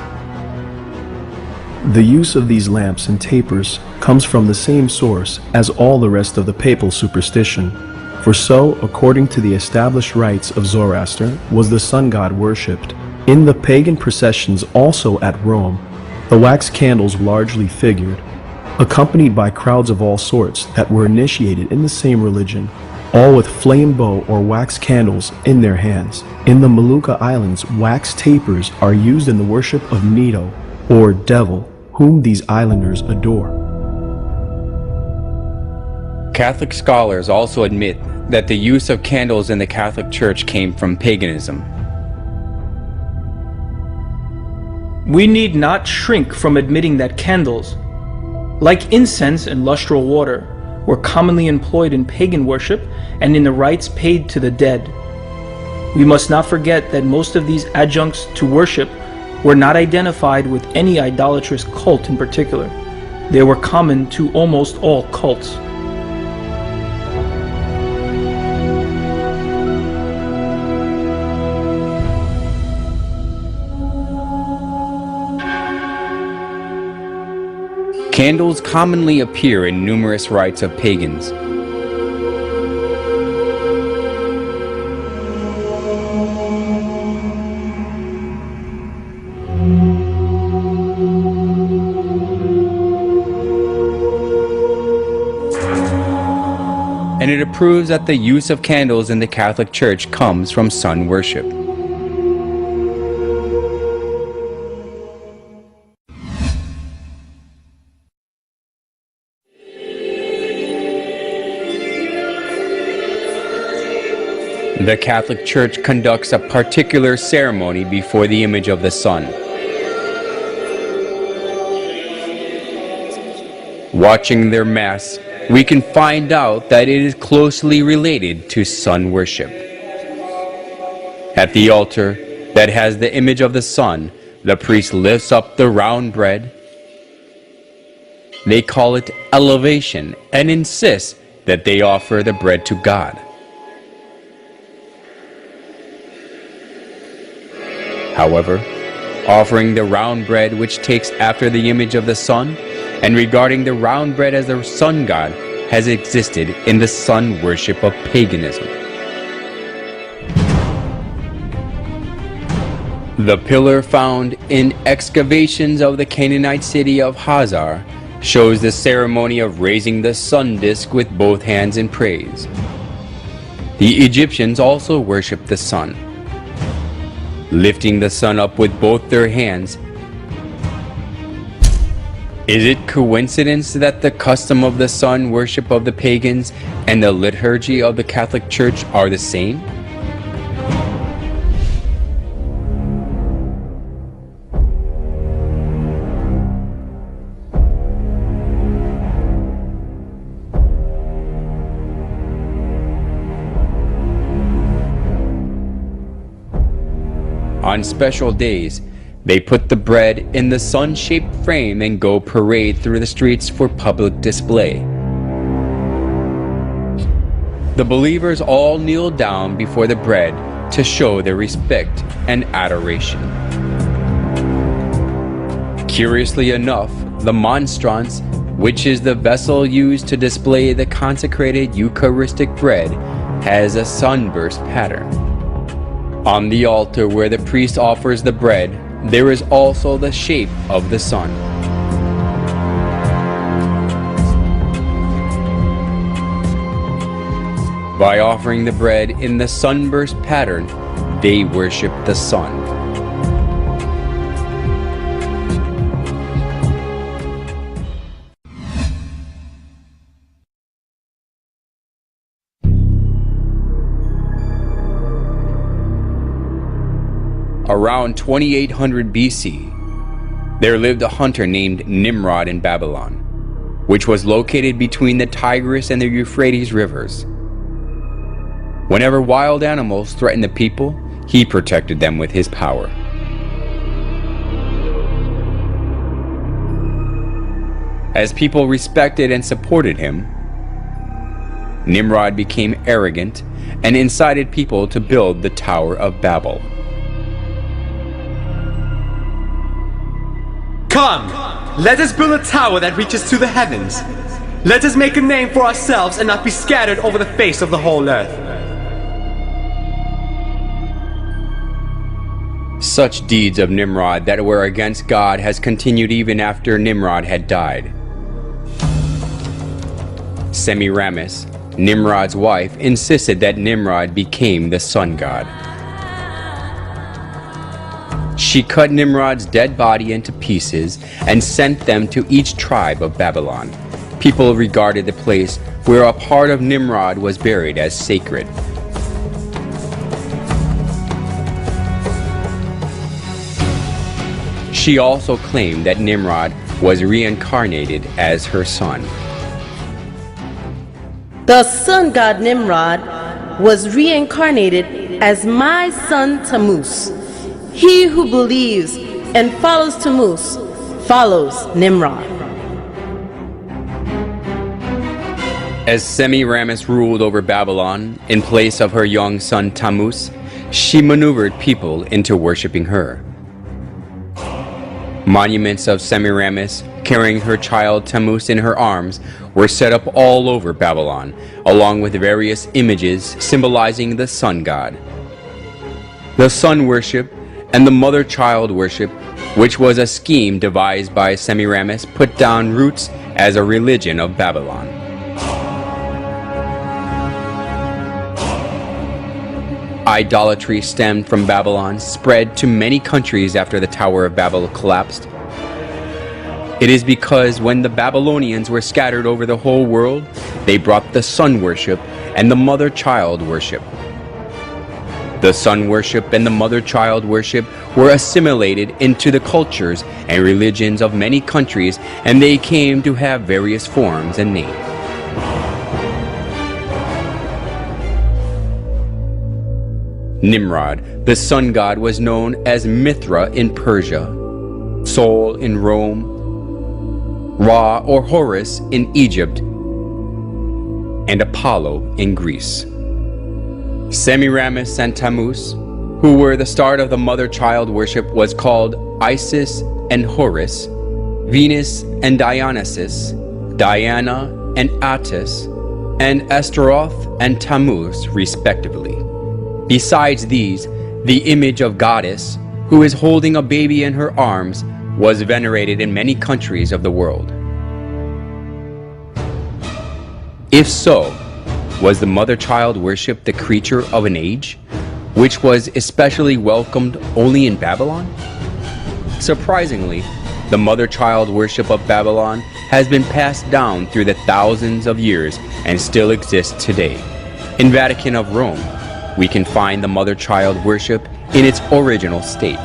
The use of these lamps and tapers comes from the same source as all the rest of the papal superstition. For so, according to the established rites of Zoroaster, was the sun god worshipped. In the pagan processions also at Rome, the wax candles largely figured, accompanied by crowds of all sorts that were initiated in the same religion, all with flame bow or wax candles in their hands. In the Molucca Islands, wax tapers are used in the worship of Nito, or devil, whom these islanders adore. Catholic scholars also admit that the use of candles in the Catholic Church came from paganism. We need not shrink from admitting that candles, like incense and lustral water, were commonly employed in pagan worship and in the rites paid to the dead. We must not forget that most of these adjuncts to worship were not identified with any idolatrous cult in particular. They were common to almost all cults. Candles commonly appear in numerous rites of pagans. and it proves that the use of candles in the Catholic Church comes from sun worship. The Catholic Church conducts a particular ceremony before the image of the sun. Watching their Mass, we can find out that it is closely related to sun worship. At the altar that has the image of the sun, the priest lifts up the round bread. They call it elevation and insist that they offer the bread to God. However, offering the round bread which takes after the image of the sun, and regarding the round bread as the sun god, has existed in the sun worship of paganism. The pillar found in excavations of the Canaanite city of Hazar shows the ceremony of raising the sun disk with both hands in praise. The Egyptians also worshipped the sun, lifting the sun up with both their hands. Is it coincidence that the custom of the sun worship of the pagans and the liturgy of the Catholic Church are the same? On special days, they put the bread in the sun-shaped frame and go parade through the streets for public display. The believers all kneel down before the bread to show their respect and adoration. Curiously enough, the monstrance, which is the vessel used to display the consecrated Eucharistic bread, has a sunburst pattern. On the altar where the priest offers the bread, there is also the shape of the sun. By offering the bread in the sunburst pattern, they worship the sun. Around 2800 BC, there lived a hunter named Nimrod in Babylon, which was located between the Tigris and the Euphrates rivers. Whenever wild animals threatened the people, he protected them with his power. As people respected and supported him, Nimrod became arrogant and incited people to build the Tower of Babel. Come, let us build a tower that reaches to the heavens. Let us make a name for ourselves and not be scattered over the face of the whole earth. Such deeds of Nimrod that were against God has continued even after Nimrod had died. Semiramis, Nimrod's wife, insisted that Nimrod became the sun god. She cut Nimrod's dead body into pieces and sent them to each tribe of Babylon. People regarded the place where a part of Nimrod was buried as sacred. She also claimed that Nimrod was reincarnated as her son. The sun god Nimrod was reincarnated as my son Tammuz. He who believes and follows Tammuz follows Nimrod. As Semiramis ruled over Babylon in place of her young son Tammuz, she maneuvered people into worshiping her. Monuments of Semiramis carrying her child Tammuz in her arms were set up all over Babylon, along with various images symbolizing the sun god. The sun worship and the mother-child worship, which was a scheme devised by Semiramis, put down roots as a religion of Babylon. Idolatry stemmed from Babylon spread to many countries after the Tower of Babel collapsed. It is because when the Babylonians were scattered over the whole world, they brought the sun worship and the mother-child worship. The sun worship and the mother-child worship were assimilated into the cultures and religions of many countries, and they came to have various forms and names. Nimrod, the sun god, was known as Mithra in Persia, Sol in Rome, Ra or Horus in Egypt, and Apollo in Greece. Semiramis and Tammuz, who were the start of the mother-child worship, was called Isis and Horus, Venus and Dionysus, Diana and Attis, and Astaroth and Tammuz, respectively. Besides these, the image of goddess, who is holding a baby in her arms, was venerated in many countries of the world. If so, was the mother-child worship the creature of an age, which was especially welcomed only in Babylon? Surprisingly, the mother-child worship of Babylon has been passed down through the thousands of years and still exists today. In Vatican of Rome, we can find the mother-child worship in its original state.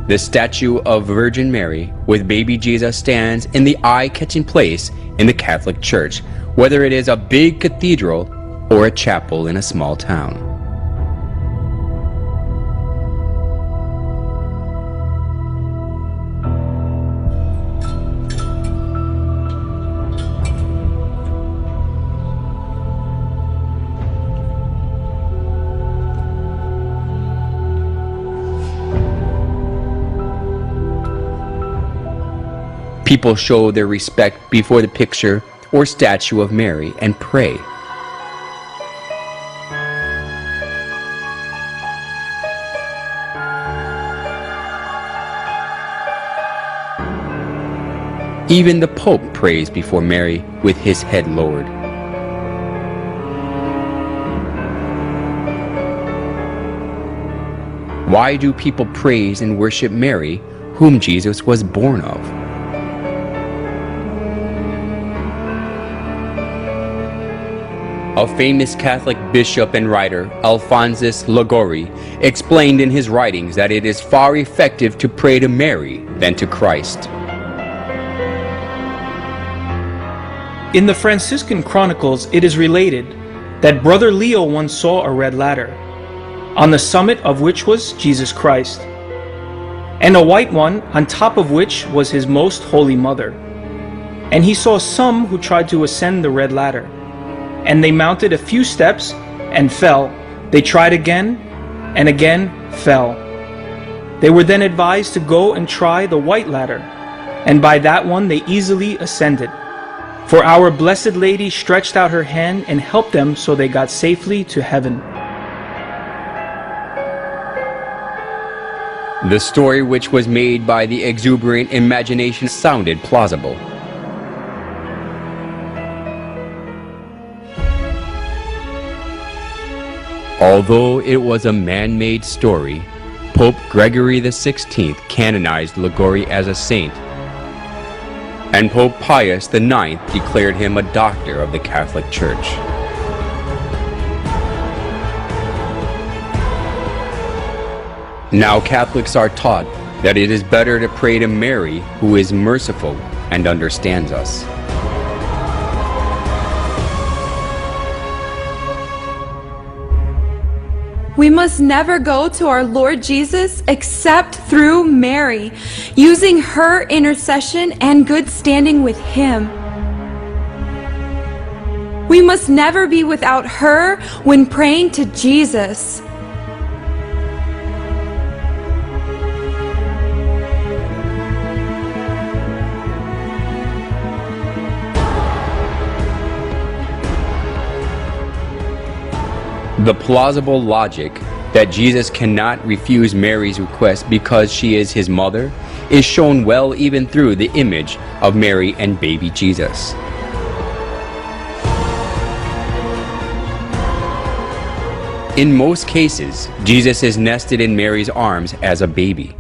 The statue of Virgin Mary with baby Jesus stands in the eye-catching place in the Catholic Church, whether it is a big cathedral or a chapel in a small town. People show their respect before the picture or statue of Mary and pray. Even the Pope prays before Mary with his head lowered. Why do people praise and worship Mary, whom Jesus was born of? A famous Catholic bishop and writer, Alphonsus Liguori, explained in his writings that it is far effective to pray to Mary than to Christ. In the Franciscan Chronicles, it is related that Brother Leo once saw a red ladder, on the summit of which was Jesus Christ, and a white one on top of which was his most holy mother. And he saw some who tried to ascend the red ladder, and they mounted a few steps and fell. They tried again and again fell. They were then advised to go and try the white ladder, and by that one they easily ascended. For our Blessed Lady stretched out her hand and helped them, so they got safely to heaven. The story, which was made by the exuberant imagination, sounded plausible. Although it was a man-made story, Pope Gregory XVI canonized Liguori as a saint, and Pope Pius IX declared him a doctor of the Catholic Church. Now Catholics are taught that it is better to pray to Mary, who is merciful and understands us. We must never go to our Lord Jesus except through Mary, using her intercession and good standing with Him. We must never be without her when praying to Jesus. The plausible logic That Jesus cannot refuse Mary's request because she is his mother is shown well even through the image of Mary and baby Jesus. In most cases, Jesus is nested in Mary's arms as a baby.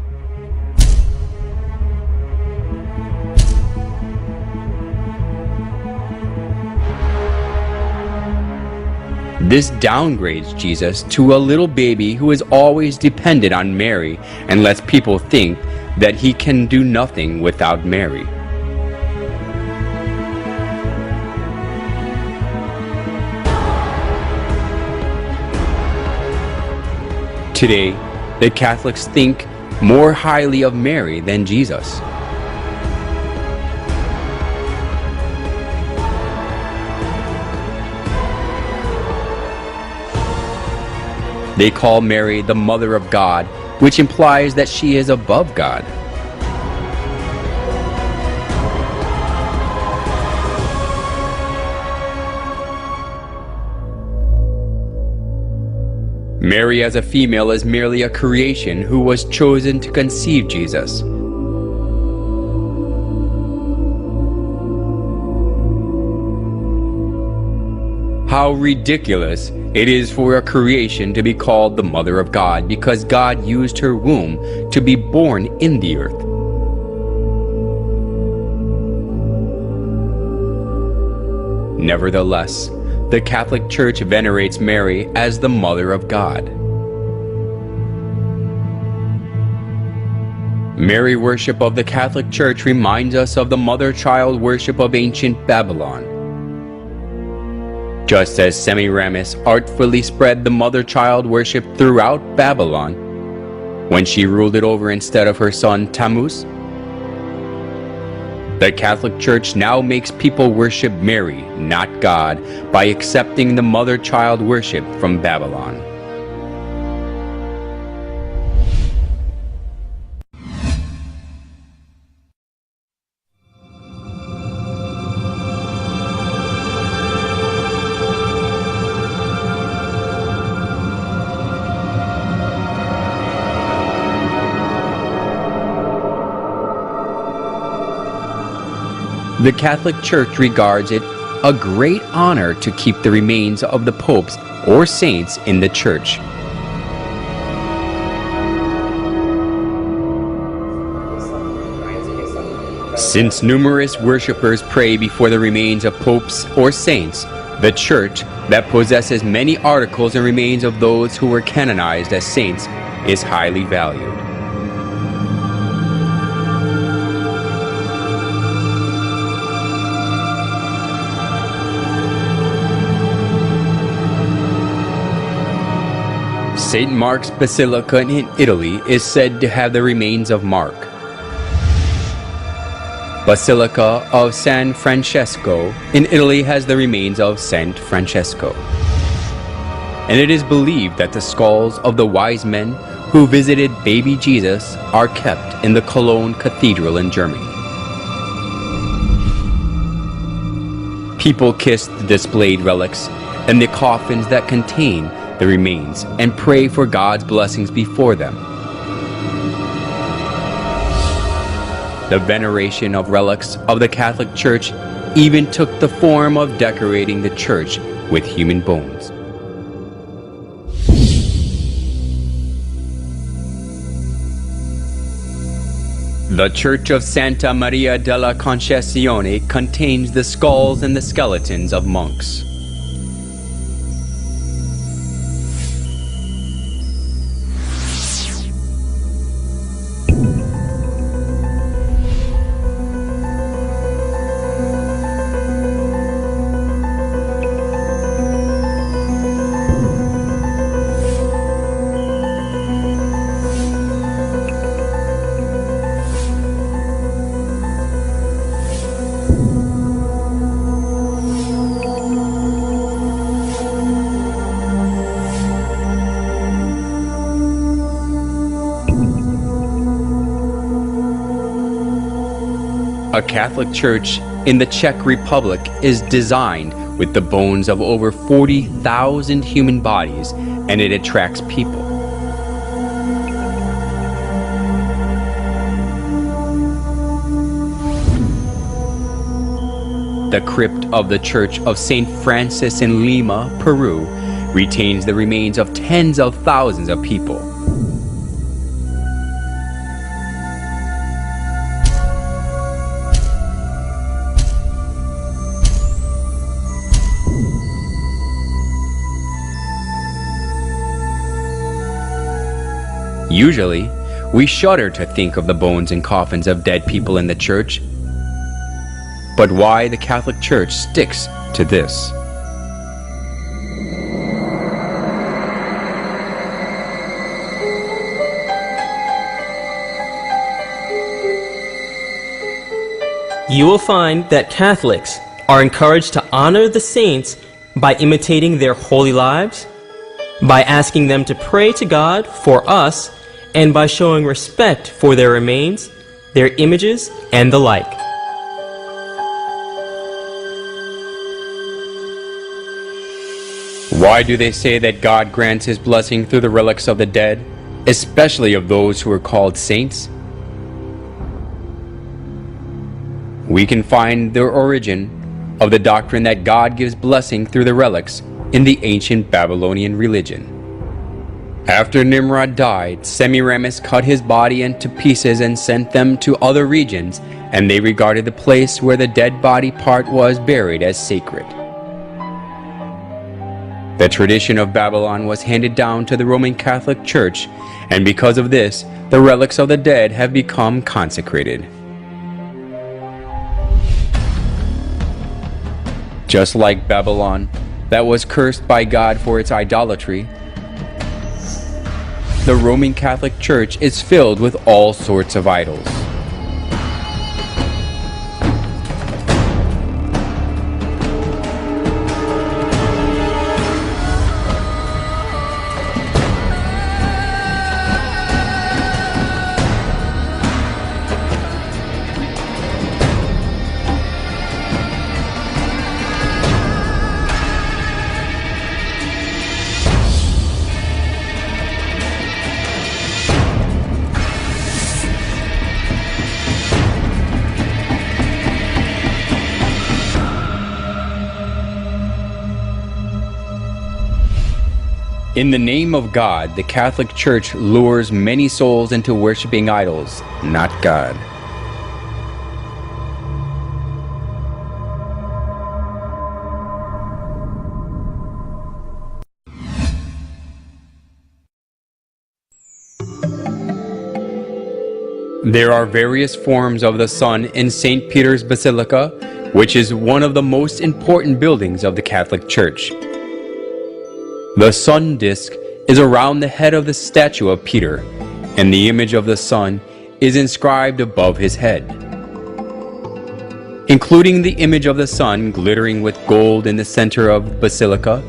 This downgrades Jesus to a little baby who is always dependent on Mary and lets people think that he can do nothing without Mary. Today, the Catholics think more highly of Mary than Jesus. They call Mary the Mother of God, which implies that she is above God. Mary as a female is merely a creation who was chosen to conceive Jesus. How ridiculous it is for a creation to be called the Mother of God because God used her womb to be born in the earth. Nevertheless, the Catholic Church venerates Mary as the Mother of God. Mary worship of the Catholic Church reminds us of the mother-child worship of ancient Babylon. Just as Semiramis artfully spread the mother-child worship throughout Babylon when she ruled it over instead of her son Tammuz, the Catholic Church now makes people worship Mary, not God, by accepting the mother-child worship from Babylon. The Catholic Church regards it a great honor to keep the remains of the popes or saints in the church. Since numerous worshippers pray before the remains of popes or saints, the church, that possesses many articles and remains of those who were canonized as saints, is highly valued. St. Mark's Basilica in Italy is said to have the remains of Mark. Basilica of San Francesco in Italy has the remains of Saint Francesco. And it is believed that the skulls of the wise men who visited baby Jesus are kept in the Cologne Cathedral in Germany. People kiss the displayed relics and the coffins that contain the remains and pray for God's blessings before them. The veneration of relics of the Catholic Church even took the form of decorating the church with human bones. The Church of Santa Maria della Concessione contains the skulls and the skeletons of monks. A Catholic church in the Czech Republic is designed with the bones of over 40,000 human bodies, and it attracts people. the crypt of the Church of St. Francis in Lima, Peru, retains the remains of tens of thousands of people. Usually, we shudder to think of the bones and coffins of dead people in the church. But why the Catholic Church sticks to this? You will find that Catholics are encouraged to honor the saints by imitating their holy lives, by asking them to pray to God for us, and by showing respect for their remains, their images, and the like. Why do they say that God grants His blessing through the relics of the dead, especially of those who are called saints? We can find the origin of the doctrine that God gives blessing through the relics in the ancient Babylonian religion. After Nimrod died, Semiramis cut his body into pieces and sent them to other regions, and they regarded the place where the dead body part was buried as sacred. The tradition of Babylon was handed down to the Roman Catholic Church, and because of this, the relics of the dead have become consecrated. Just like Babylon, that was cursed by God for its idolatry, the Roman Catholic Church is filled with all sorts of idols. In the name of God, the Catholic Church lures many souls into worshiping idols, not God. There are various forms of the sun in St. Peter's Basilica, which is one of the most important buildings of the Catholic Church. The sun disk is around the head of the statue of Peter, and the image of the sun is inscribed above his head. Including the image of the sun glittering with gold in the center of the basilica,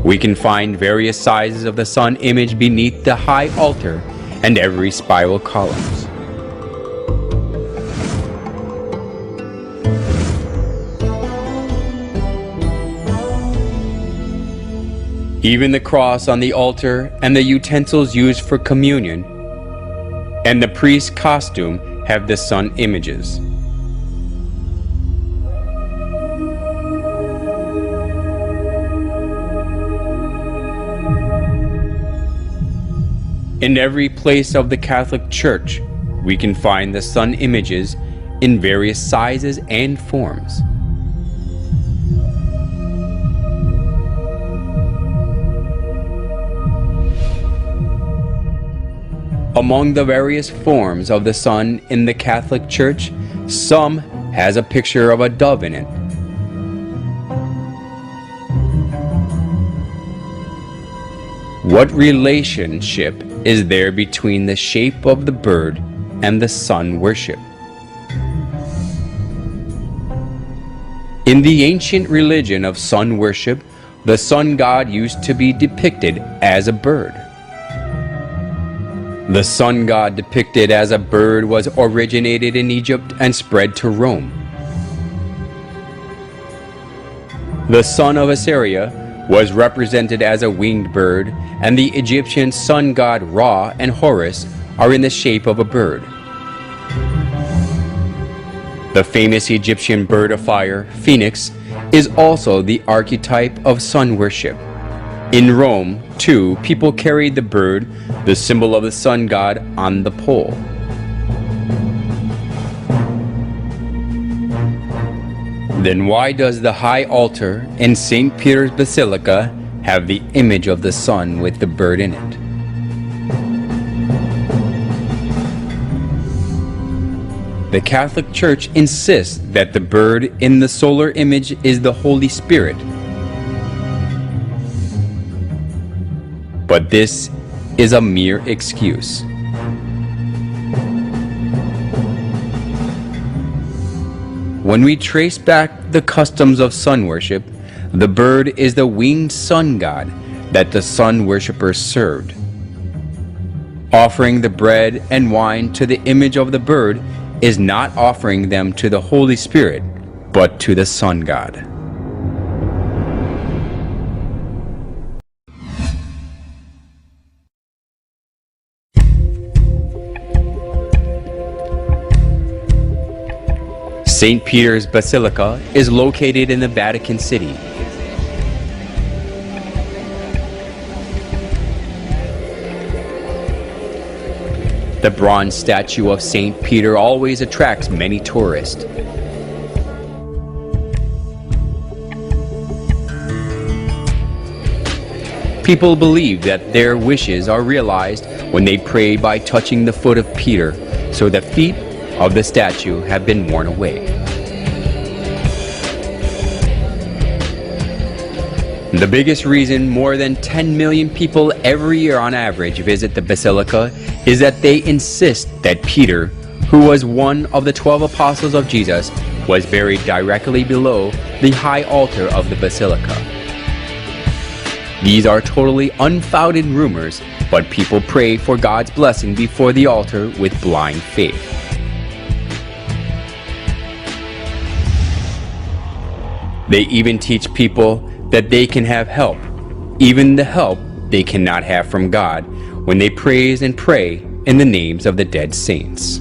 we can find various sizes of the sun image beneath the high altar and every spiral columns. Even the cross on the altar and the utensils used for communion and the priest's costume have the sun images. In every place of the Catholic Church, we can find the sun images in various sizes and forms. Among the various forms of the sun in the Catholic Church, some has a picture of a dove in it. What relationship is there between the shape of the bird and the sun worship? In the ancient religion of sun worship, the sun god used to be depicted as a bird. The sun god depicted as a bird was originated in Egypt and spread to Rome. The sun of Assyria was represented as a winged bird, and the Egyptian sun god Ra and Horus are in the shape of a bird. The famous Egyptian bird of fire, Phoenix, is also the archetype of sun worship. In Rome, too, people carried the bird, the symbol of the sun god, on the pole. Then why does the high altar in St. Peter's Basilica have the image of the sun with the bird in it? The Catholic Church insists that the bird in the solar image is the Holy Spirit. But this is a mere excuse. When we trace back the customs of sun worship, the bird is the winged sun god that the sun worshippers served. Offering the bread and wine to the image of the bird is not offering them to the Holy Spirit, but to the sun god. St. Peter's Basilica is located in the Vatican City. The bronze statue of St. Peter always attracts many tourists. People believe that their wishes are realized when they pray by touching the foot of Peter, so the feet of the statue have been worn away. The biggest reason more than 10 million people every year on average visit the Basilica is that they insist that Peter, who was one of the 12 apostles of Jesus, was buried directly below the high altar of the Basilica. These are totally unfounded rumors, but people pray for God's blessing before the altar with blind faith. They even teach people that they can have help, even the help they cannot have from God, when they praise and pray in the names of the dead saints.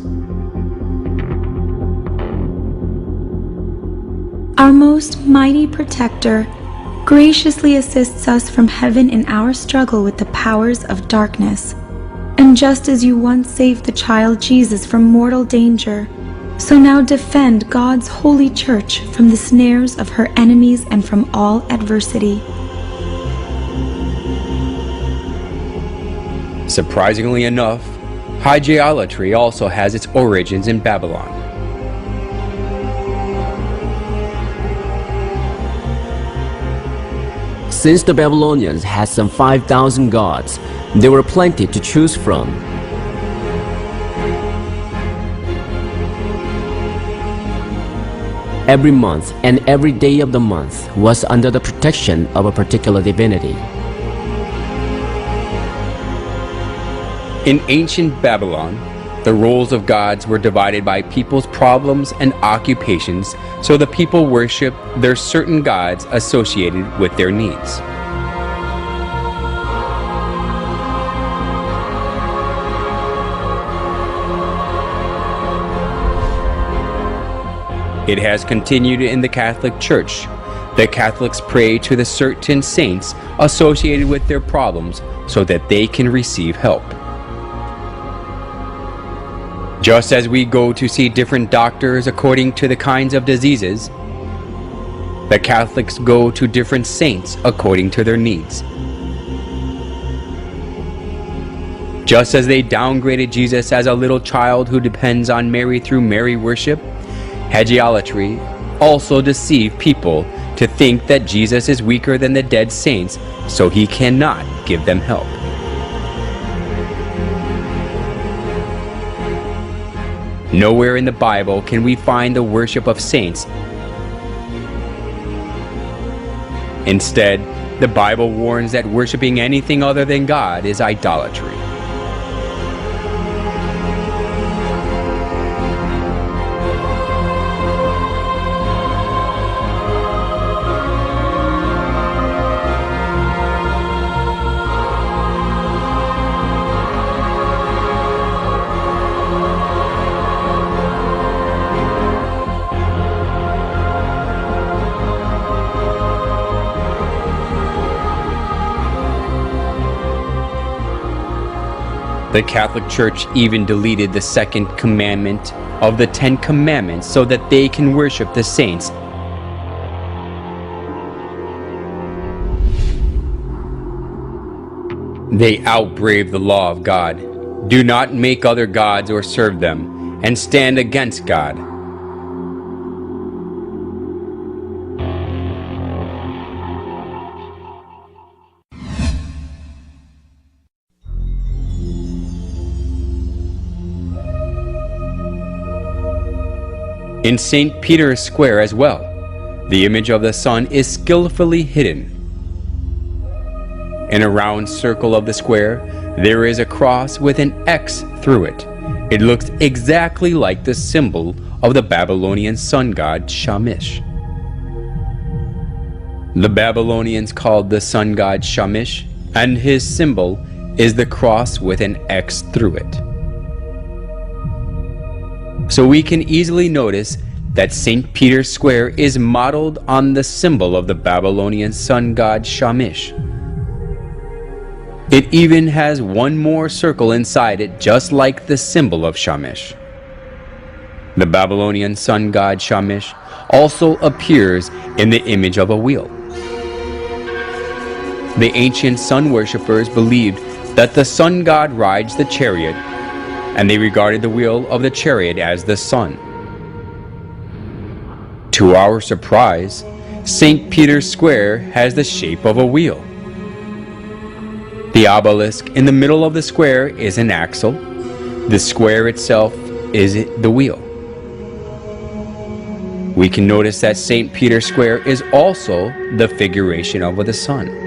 Our most mighty protector graciously assists us from heaven in our struggle with the powers of darkness. And just as you once saved the child Jesus from mortal danger, so now defend God's holy church from the snares of her enemies and from all adversity. Surprisingly enough, hygielatry also has its origins in Babylon. Since the Babylonians had some 5,000 gods, there were plenty to choose from. Every month and every day of the month was under the protection of a particular divinity. In ancient Babylon, the roles of gods were divided by people's problems and occupations, so the people worshiped their certain gods associated with their needs. It has continued in the Catholic Church. The Catholics pray to the certain saints associated with their problems so that they can receive help. Just as we go to see different doctors according to the kinds of diseases, the Catholics go to different saints according to their needs. Just as they downgraded Jesus as a little child who depends on Mary through Mary worship, hygielatry also deceived people to think that Jesus is weaker than the dead saints, so he cannot give them help. Nowhere in the Bible can we find the worship of saints. Instead, the Bible warns that worshiping anything other than God is idolatry. The Catholic Church even deleted the second commandment of the 10 Commandments so that they can worship the saints. They outbrave the law of God. Do not make other gods or serve them, and stand against God. In St. Peter's Square as well, the image of the sun is skillfully hidden. In a round circle of the square, there is a cross with an X through it. It looks exactly like the symbol of the Babylonian sun god Shamash. The Babylonians called the sun god Shamash, and his symbol is the cross with an X through it. So we can easily notice that St. Peter's Square is modeled on the symbol of the Babylonian sun god Shamash. It even has one more circle inside it, just like the symbol of Shamash. The Babylonian sun god Shamash also appears in the image of a wheel. The ancient sun worshippers believed that the sun god rides the chariot, and they regarded the wheel of the chariot as the sun. To our surprise, St. Peter's Square has the shape of a wheel. The obelisk in the middle of the square is an axle. The square itself is the wheel. We can notice that St. Peter's Square is also the figuration of the sun.